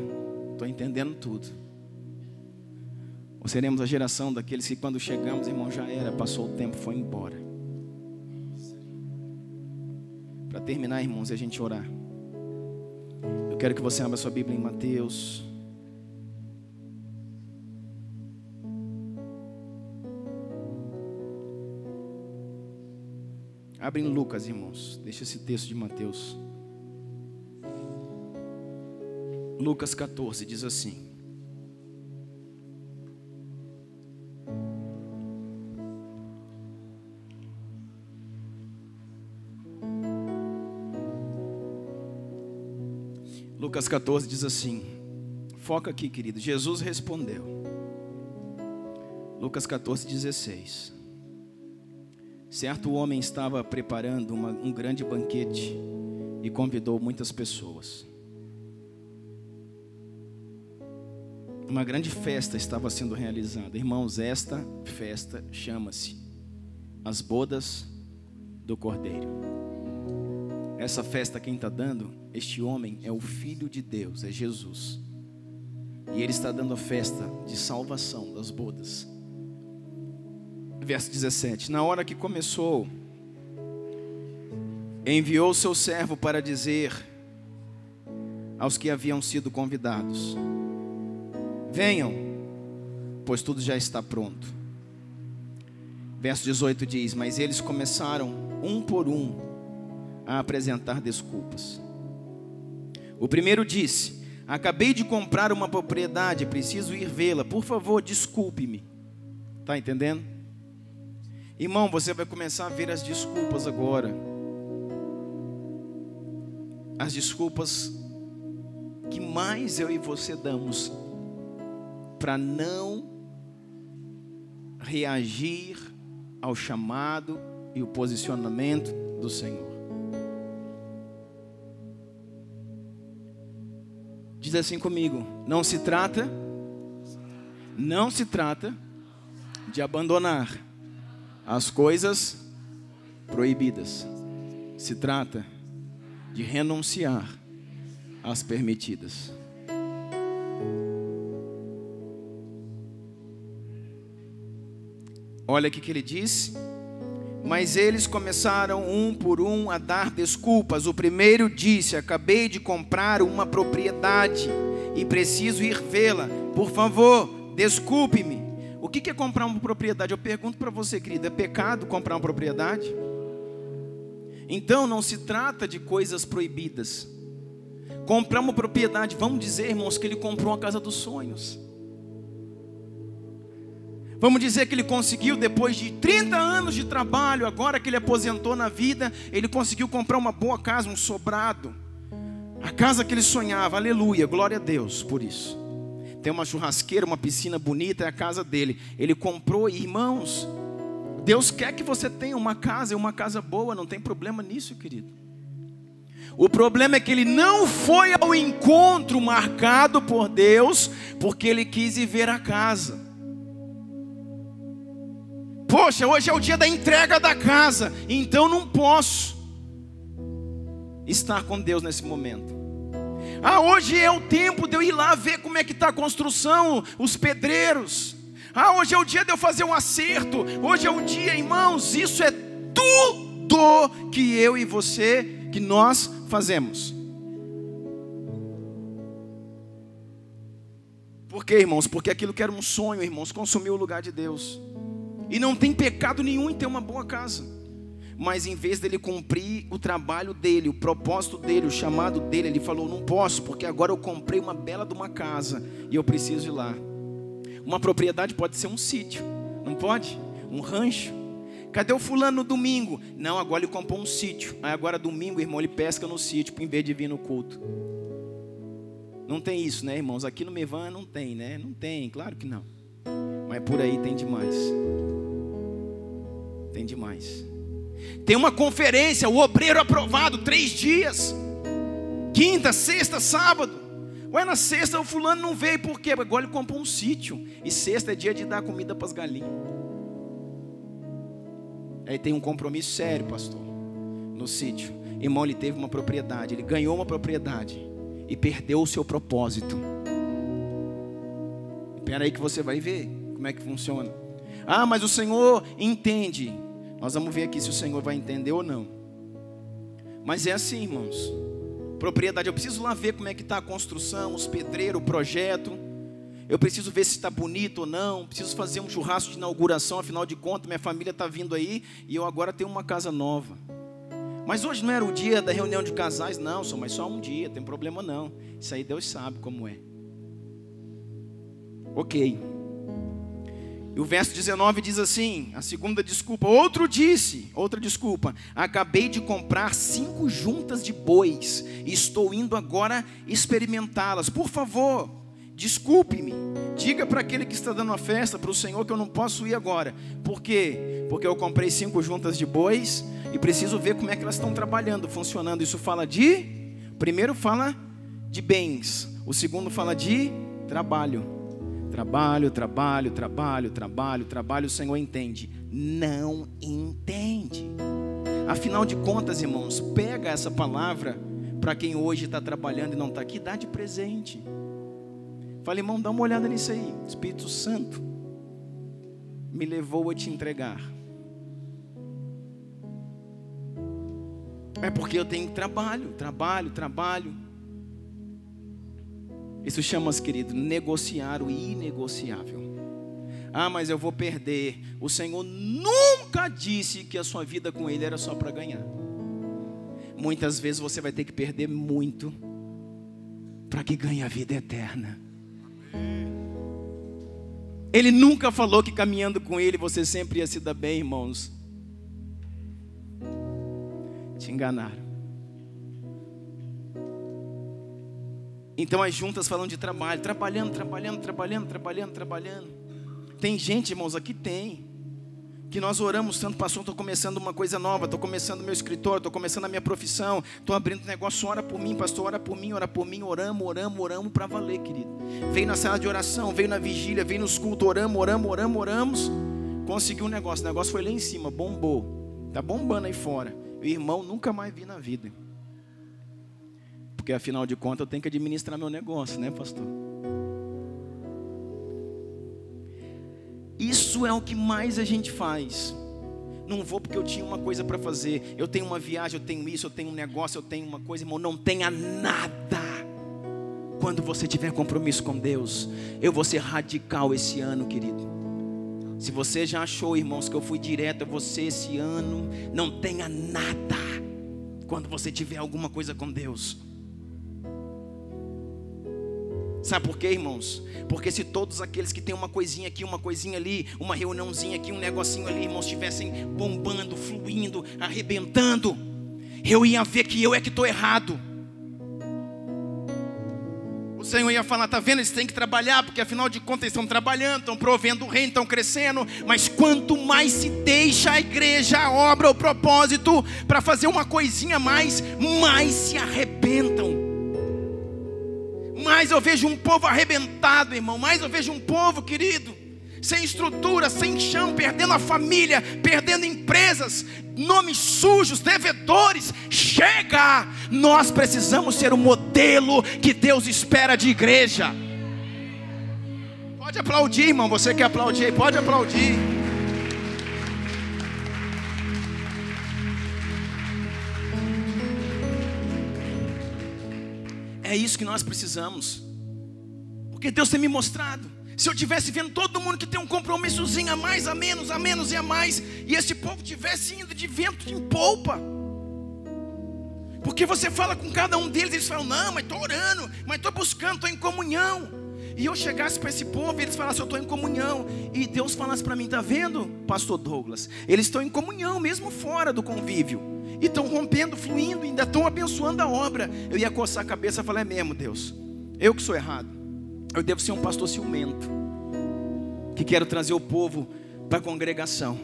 Estou entendendo tudo. Ou seremos a geração daqueles que quando chegamos, irmão, já era, passou o tempo, foi embora? Para terminar, irmãos, e a gente orar, eu quero que você abra sua Bíblia em Mateus. Abre em Lucas, irmãos. Deixa esse texto de Mateus. Lucas 14 diz assim: Lucas 14 diz assim, foca aqui, querido. Jesus respondeu. Lucas 14, 16. Certo homem estava preparando um grande banquete e convidou muitas pessoas. Uma grande festa estava sendo realizada. Irmãos, esta festa chama-se as bodas do Cordeiro. Essa festa quem está dando, este homem é o Filho de Deus, é Jesus. E ele está dando a festa de salvação das bodas. Verso 17, na hora que começou, enviou seu servo para dizer aos que haviam sido convidados: venham, pois tudo já está pronto. Verso 18 diz, mas eles começaram, um por um, a apresentar desculpas. O primeiro disse: acabei de comprar uma propriedade, preciso ir vê-la, por favor, desculpe-me. Está entendendo? Irmão, você vai começar a ver as desculpas agora. As desculpas que mais eu e você damos para não reagir ao chamado e o posicionamento do Senhor. Diz assim comigo: não se trata de abandonar as coisas proibidas. Se trata de renunciar às permitidas. Olha aqui que ele diz: mas eles começaram um por um a dar desculpas. O primeiro disse: acabei de comprar uma propriedade e preciso ir vê-la. Por favor, desculpe-me. O que é comprar uma propriedade? Eu pergunto para você, querida, é pecado comprar uma propriedade? Então não se trata de coisas proibidas. Comprar uma propriedade, vamos dizer, irmãos, que ele comprou uma casa dos sonhos. Vamos dizer que ele conseguiu, depois de 30 anos de trabalho, agora que ele aposentou na vida, ele conseguiu comprar uma boa casa, um sobrado. A casa que ele sonhava, aleluia, glória a Deus por isso. Tem uma churrasqueira, uma piscina bonita, é a casa dele. Ele comprou, irmãos, Deus quer que você tenha uma casa, e uma casa boa, não tem problema nisso, querido. O problema é que ele não foi ao encontro marcado por Deus, porque ele quis ir ver a casa. Poxa, hoje é o dia da entrega da casa, então não posso estar com Deus nesse momento. Hoje é o tempo de eu ir lá ver como é que está a construção, os pedreiros. Hoje é o dia de eu fazer um acerto. Hoje é o dia, irmãos, isso é tudo que eu e você, que nós fazemos. Por quê, irmãos? Porque aquilo que era um sonho, irmãos, consumiu o lugar de Deus. E não tem pecado nenhum em ter uma boa casa. Mas em vez dele cumprir o trabalho dele, o propósito dele, o chamado dele, ele falou: não posso, porque agora eu comprei uma bela de uma casa e eu preciso ir lá. Uma propriedade pode ser um sítio, não pode? Um rancho. Cadê o fulano no domingo? Não, agora ele comprou um sítio. Aí agora domingo, irmão, ele pesca no sítio em vez de vir no culto. Não tem isso, né, irmãos? Aqui no Mevan não tem, né? Não tem, claro que não. Mas por aí tem demais. Tem demais. Tem uma conferência, o obreiro aprovado, 3 dias. Quinta, sexta, sábado. Ué, na sexta o fulano não veio, por quê? Agora ele comprou um sítio. E sexta é dia de dar comida para as galinhas. Aí tem um compromisso sério, pastor, no sítio. Irmão, ele teve uma propriedade, ele ganhou uma propriedade e perdeu o seu propósito. Espera aí que você vai ver como é que funciona. Mas o Senhor entende. Nós vamos ver aqui se o Senhor vai entender ou não. Mas é assim, irmãos. Propriedade, eu preciso lá ver como é que está a construção, os pedreiros, o projeto. Eu preciso ver se está bonito ou não. Preciso fazer um churrasco de inauguração. Afinal de contas, minha família está vindo aí e eu agora tenho uma casa nova. Mas hoje não era o dia da reunião de casais, não, mas só um dia, tem problema não. Isso aí Deus sabe como é. Ok. E o verso 19 diz assim, a segunda desculpa: outra desculpa: acabei de comprar 5 juntas de bois e estou indo agora experimentá-las. Por favor, desculpe-me. Diga para aquele que está dando a festa, para o Senhor, que eu não posso ir agora. Por quê? Porque eu comprei 5 juntas de bois e preciso ver como é que elas estão trabalhando, funcionando. Isso fala primeiro fala de bens, o segundo fala de trabalho. Trabalho, o Senhor entende. Não entende. Afinal de contas, irmãos, pega essa palavra para quem hoje está trabalhando e não está aqui, dá de presente. Fala, irmão, dá uma olhada nisso aí. Espírito Santo me levou a te entregar. É porque eu tenho trabalho. Isso chama-se, querido, negociar o inegociável. Mas eu vou perder. O Senhor nunca disse que a sua vida com Ele era só para ganhar. Muitas vezes você vai ter que perder muito para que ganhe a vida eterna. Ele nunca falou que caminhando com Ele você sempre ia se dar bem, irmãos. Te enganaram. Então as juntas falam de trabalho, trabalhando. Tem gente, irmãos, aqui que nós oramos tanto, pastor, estou começando uma coisa nova, estou começando meu escritório, estou começando a minha profissão, estou abrindo negócio, ora por mim, pastor, ora por mim, oramos para valer, querido. Veio na sala de oração, veio na vigília, veio nos cultos, oramos. Conseguiu um negócio, o negócio foi lá em cima, bombou. Está bombando aí fora. O irmão nunca mais vi na vida. Porque afinal de contas eu tenho que administrar meu negócio, né, pastor? Isso é o que mais a gente faz. Não vou porque eu tinha uma coisa para fazer. Eu tenho uma viagem, eu tenho isso, eu tenho um negócio, eu tenho uma coisa. Irmão, não tenha nada. Quando você tiver compromisso com Deus, eu vou ser radical esse ano, querido. Se você já achou, irmãos, que eu fui direto a você esse ano, não tenha nada. Quando você tiver alguma coisa com Deus. Sabe por quê, irmãos? Porque se todos aqueles que têm uma coisinha aqui, uma coisinha ali, uma reuniãozinha aqui, um negocinho ali, irmãos, estivessem bombando, fluindo, arrebentando, eu ia ver que eu é que estou errado. O Senhor ia falar, tá vendo, eles têm que trabalhar, porque afinal de contas eles estão trabalhando, estão provendo o reino, estão crescendo. Mas quanto mais se deixa a igreja, a obra, o propósito, para fazer uma coisinha a mais se arrebentam. Mais eu vejo um povo arrebentado, irmão. Mais eu vejo um povo, querido, sem estrutura, sem chão, perdendo a família, perdendo empresas, nomes sujos, devedores. Chega! Nós precisamos ser o modelo que Deus espera de igreja. Pode aplaudir, irmão. Você quer aplaudir? Pode aplaudir. É isso que nós precisamos. Porque Deus tem me mostrado. Se eu tivesse vendo todo mundo que tem um compromissozinho a mais, a menos, a menos e a mais, e esse povo tivesse indo de vento em polpa. Porque você fala com cada um deles, eles falam, não, mas estou orando, mas estou buscando, estou em comunhão. E eu chegasse para esse povo e eles falassem, eu estou em comunhão. E Deus falasse para mim, está vendo, pastor Douglas? Eles estão em comunhão, mesmo fora do convívio. E estão rompendo, fluindo, ainda estão abençoando a obra. Eu ia coçar a cabeça e falar, é mesmo, Deus, eu que sou errado. Eu devo ser um pastor ciumento, que quero trazer o povo para a congregação.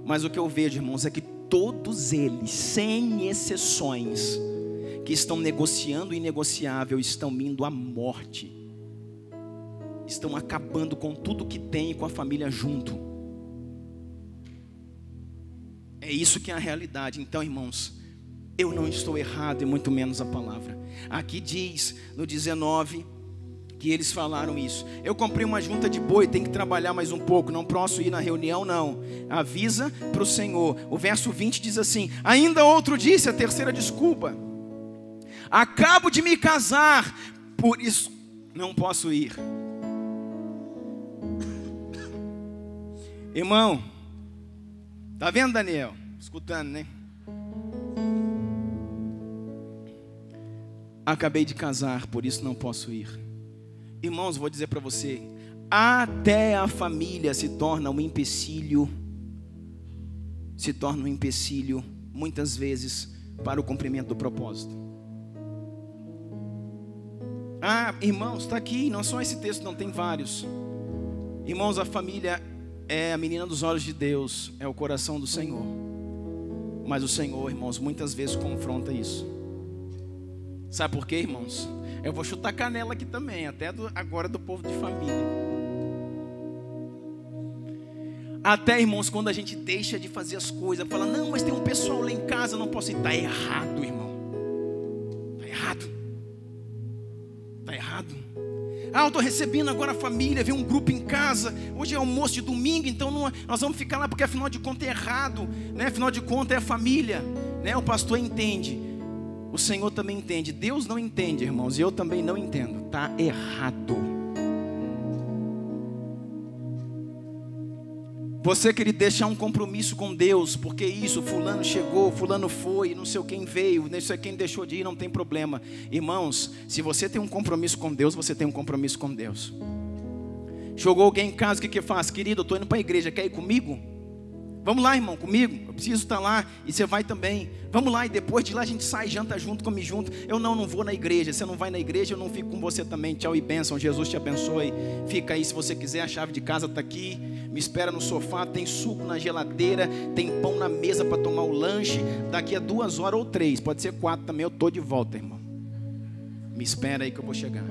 Mas o que eu vejo, irmãos, é que todos eles, sem exceções, que estão negociando o inegociável, estão indo à morte. Estão acabando com tudo que tem e com a família junto. É isso que é a realidade. Então, irmãos, eu não estou errado e muito menos a palavra. Aqui diz, no 19, que eles falaram isso. Eu comprei uma junta de boi, tem que trabalhar mais um pouco, não posso ir na reunião não. Avisa para o Senhor. O verso 20 diz assim, ainda outro disse, a terceira desculpa, acabo de me casar, por isso não posso ir. Irmão, tá vendo, Daniel? Escutando, né? Acabei de casar, por isso não posso ir. Irmãos, vou dizer para você, até a família se torna um empecilho, muitas vezes, para o cumprimento do propósito. Ah, irmãos, está aqui, não só esse texto, não, tem vários. Irmãos, a família é a menina dos olhos de Deus, é o coração do Senhor. Mas o Senhor, irmãos, muitas vezes confronta isso. Sabe por quê, irmãos? Eu vou chutar canela aqui também, até agora do povo de família. Até, irmãos, quando a gente deixa de fazer as coisas, fala, não, mas tem um pessoal lá em casa, eu não posso ir. Está errado, irmão. Está errado. Está errado. Ah, eu estou recebendo agora a família, vem um grupo em casa, hoje é almoço de domingo, então nós vamos ficar lá, porque afinal de contas é errado, né? Afinal de contas é a família, né? O pastor entende, o Senhor também entende, Deus não entende, irmãos, e eu também não entendo, está errado. Você querer deixar um compromisso com Deus, porque isso, fulano chegou, fulano foi, não sei quem veio, não sei quem deixou de ir, não tem problema. Irmãos, se você tem um compromisso com Deus, você tem um compromisso com Deus. Chegou alguém em casa, o que faz? Querido, eu estou indo para a igreja, quer ir comigo? Vamos lá, irmão, comigo, eu preciso estar lá, e você vai também. Vamos lá, e depois de lá a gente sai, janta junto, come junto. Eu não vou na igreja, você não vai na igreja, eu não fico com você também. Tchau e bênção, Jesus te abençoe. Fica aí se você quiser, a chave de casa está aqui. Me espera no sofá, tem suco na geladeira, tem pão na mesa para tomar o lanche. Daqui a 2 horas ou 3, pode ser 4 também, eu estou de volta, irmão. Me espera aí que eu vou chegar.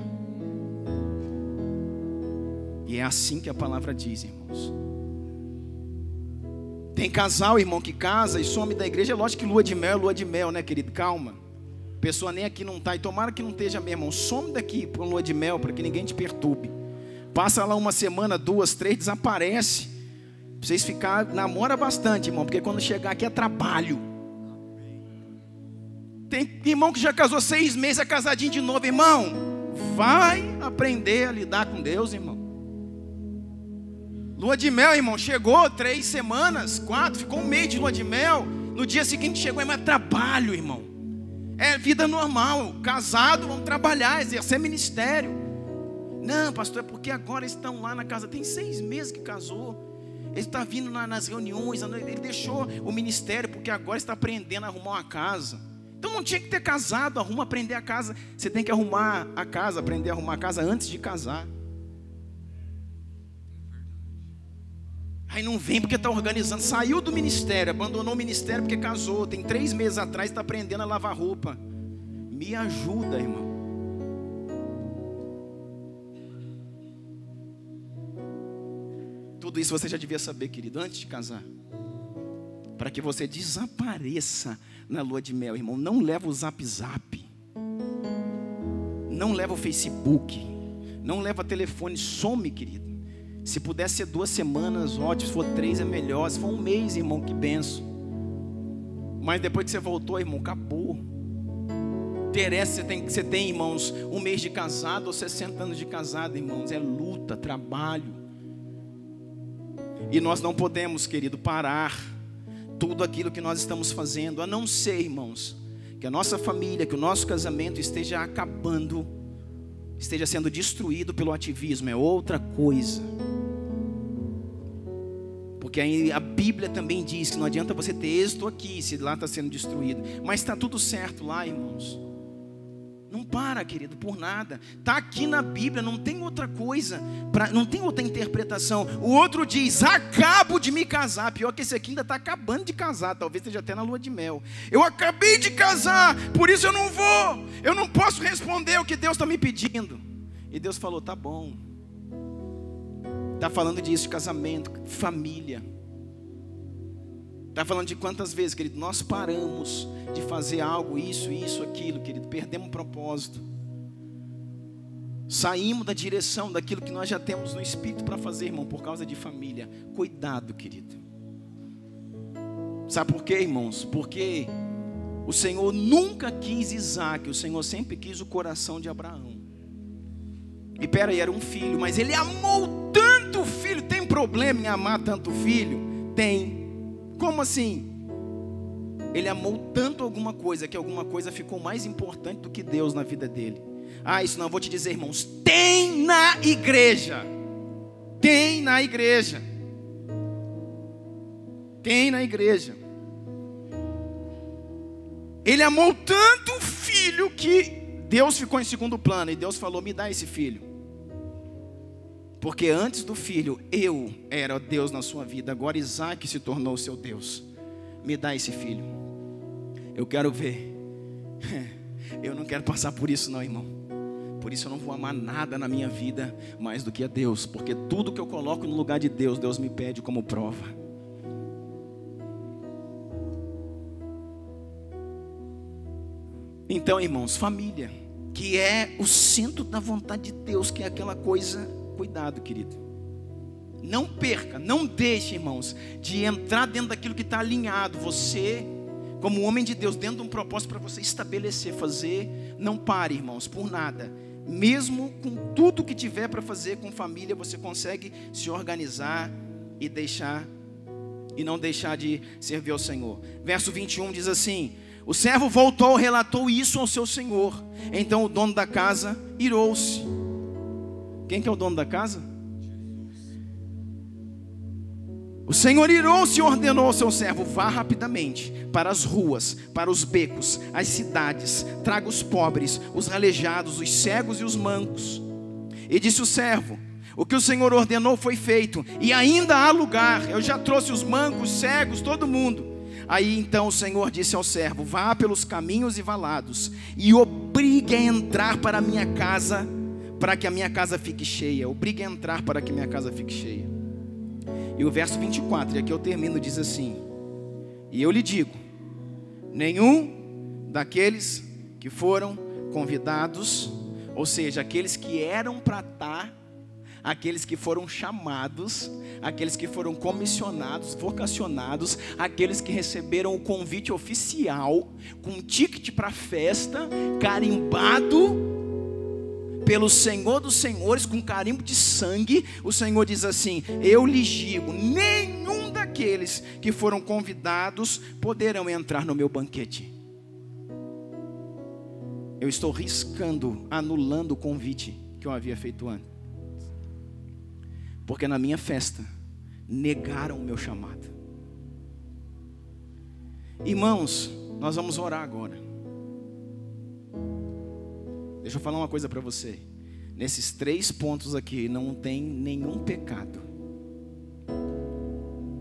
E é assim que a palavra diz, irmãos. Tem casal, irmão, que casa e some da igreja. É lógico que lua de mel, né, querido? Calma. A pessoa nem aqui não está. E tomara que não esteja mesmo, irmão. Some daqui para lua de mel, para que ninguém te perturbe. Passa lá uma semana, 2, 3, desaparece. Pra vocês ficarem, namora bastante, irmão. Porque quando chegar aqui é trabalho. Tem irmão que já casou 6 meses, é casadinho de novo. Irmão, vai aprender a lidar com Deus, irmão. Lua de mel, irmão, chegou 3 semanas, 4, ficou 1 mês de lua de mel. No dia seguinte chegou, mas trabalho, irmão. É vida normal, casado, vamos trabalhar, exercer ministério. Não, pastor, é porque agora estão lá na casa. Tem 6 meses que casou. Ele está vindo nas reuniões. Ele deixou o ministério porque agora está aprendendo a arrumar uma casa. Então não tinha que ter casado, aprender a casa. Você tem que arrumar a casa, aprender a arrumar a casa antes de casar. Aí não vem porque está organizando. Saiu do ministério, abandonou o ministério porque casou. Tem 3 meses atrás, está aprendendo a lavar roupa. Me ajuda, irmão. Tudo isso você já devia saber, querido, antes de casar. Para que você desapareça na lua de mel, irmão. Não leva o zap. Não leva o Facebook. Não leva telefone. Some, querido. Se puder ser 2 semanas, ótimo. Se for 3 é melhor. Se for 1 mês, irmão, que benção. Mas depois que você voltou, irmão, acabou. Interessa você tem, irmãos, 1 mês de casado ou 60 anos de casado, irmãos. É luta, trabalho. E nós não podemos, querido, parar tudo aquilo que nós estamos fazendo, a não ser, irmãos, que a nossa família, que o nosso casamento esteja acabando, esteja sendo destruído pelo ativismo. É outra coisa. Porque aí a Bíblia também diz que não adianta você ter êxito aqui, se lá está sendo destruído. Mas está tudo certo lá, irmãos. Não para, querido, por nada. Está aqui na Bíblia, não tem outra coisa, não tem outra interpretação. O outro diz, acabo de me casar. Pior que esse aqui ainda está acabando de casar. Talvez esteja até na lua de mel. Eu acabei de casar, por isso eu não vou. Eu não posso responder o que Deus está me pedindo. E Deus falou, tá bom. Está falando disso, de casamento, família. Está falando de quantas vezes, querido, nós paramos de fazer algo, isso, aquilo, querido. Perdemos o propósito. Saímos da direção daquilo que nós já temos no Espírito para fazer, irmão, por causa de família. Cuidado, querido. Sabe por quê, irmãos? Porque o Senhor nunca quis Isaac, o Senhor sempre quis o coração de Abraão. E peraí, era um filho, mas ele amou tanto o filho. Tem problema em amar tanto o filho? Tem. Como assim? Ele amou tanto alguma coisa, que alguma coisa ficou mais importante do que Deus na vida dele. Isso não, eu vou te dizer, irmãos, tem na igreja. Tem na igreja. Tem na igreja. Ele amou tanto o filho que Deus ficou em segundo plano. E Deus falou, me dá esse filho. Porque antes do filho, eu era Deus na sua vida. Agora Isaac se tornou o seu Deus. Me dá esse filho. Eu quero ver. Eu não quero passar por isso não, irmão. Por isso eu não vou amar nada na minha vida mais do que a Deus. Porque tudo que eu coloco no lugar de Deus, Deus me pede como prova. Então, irmãos, família, que é o centro da vontade de Deus, que é aquela coisa... Cuidado, querido. Não perca, não deixe, irmãos, de entrar dentro daquilo que está alinhado. Você, como homem de Deus, dentro de um propósito para você estabelecer, fazer. Não pare, irmãos, por nada. Mesmo com tudo que tiver para fazer com família, você consegue se organizar e não deixar de servir ao Senhor. Verso 21 diz assim: o servo voltou, relatou isso ao seu senhor. Então o dono da casa irou-se. Quem que é o dono da casa? O Senhor irou-se e ordenou ao seu servo: vá rapidamente para as ruas, para os becos, as cidades, traga os pobres, os aleijados, os cegos e os mancos. E disse o servo: o que o Senhor ordenou foi feito, e ainda há lugar. Eu já trouxe os mancos, os cegos, todo mundo. Aí então o Senhor disse ao servo: vá pelos caminhos e valados, e obrigue a entrar para a minha casa, para que a minha casa fique cheia. Obrigue a entrar para que minha casa fique cheia. E o verso 24, e aqui eu termino, diz assim: e eu lhe digo, nenhum daqueles que foram convidados, ou seja, aqueles que eram para estar, aqueles que foram chamados, aqueles que foram comissionados, vocacionados, aqueles que receberam o convite oficial, com ticket para a festa, carimbado pelo Senhor dos Senhores, com carimbo de sangue. O Senhor diz assim: eu lhes digo, nenhum daqueles que foram convidados poderão entrar no meu banquete. Eu estou riscando, anulando o convite que eu havia feito antes, porque na minha festa negaram o meu chamado. Irmãos, nós vamos orar agora. Deixa eu falar uma coisa para você. Nesses 3 pontos aqui não tem nenhum pecado.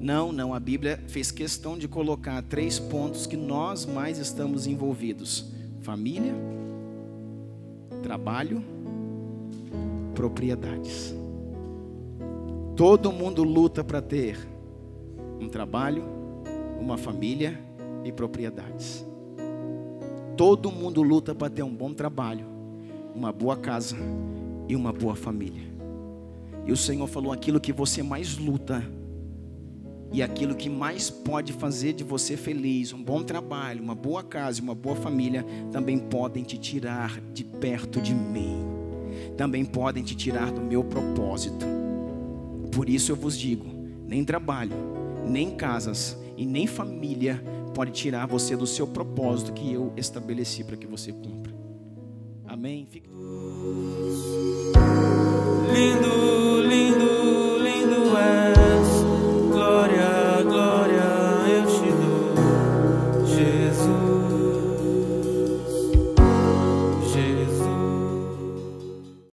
Não, a Bíblia fez questão de colocar 3 pontos que nós mais estamos envolvidos: família, trabalho, propriedades. Todo mundo luta para ter um trabalho, uma família e propriedades. Todo mundo luta para ter um bom trabalho, uma boa casa e uma boa família. E o Senhor falou: aquilo que você mais luta e aquilo que mais pode fazer de você feliz, um bom trabalho, uma boa casa e uma boa família, também podem te tirar de perto de mim, também podem te tirar do meu propósito. Por isso eu vos digo, nem trabalho, nem casas e nem família pode tirar você do seu propósito que eu estabeleci para que você cumpra. Amém? Lindo.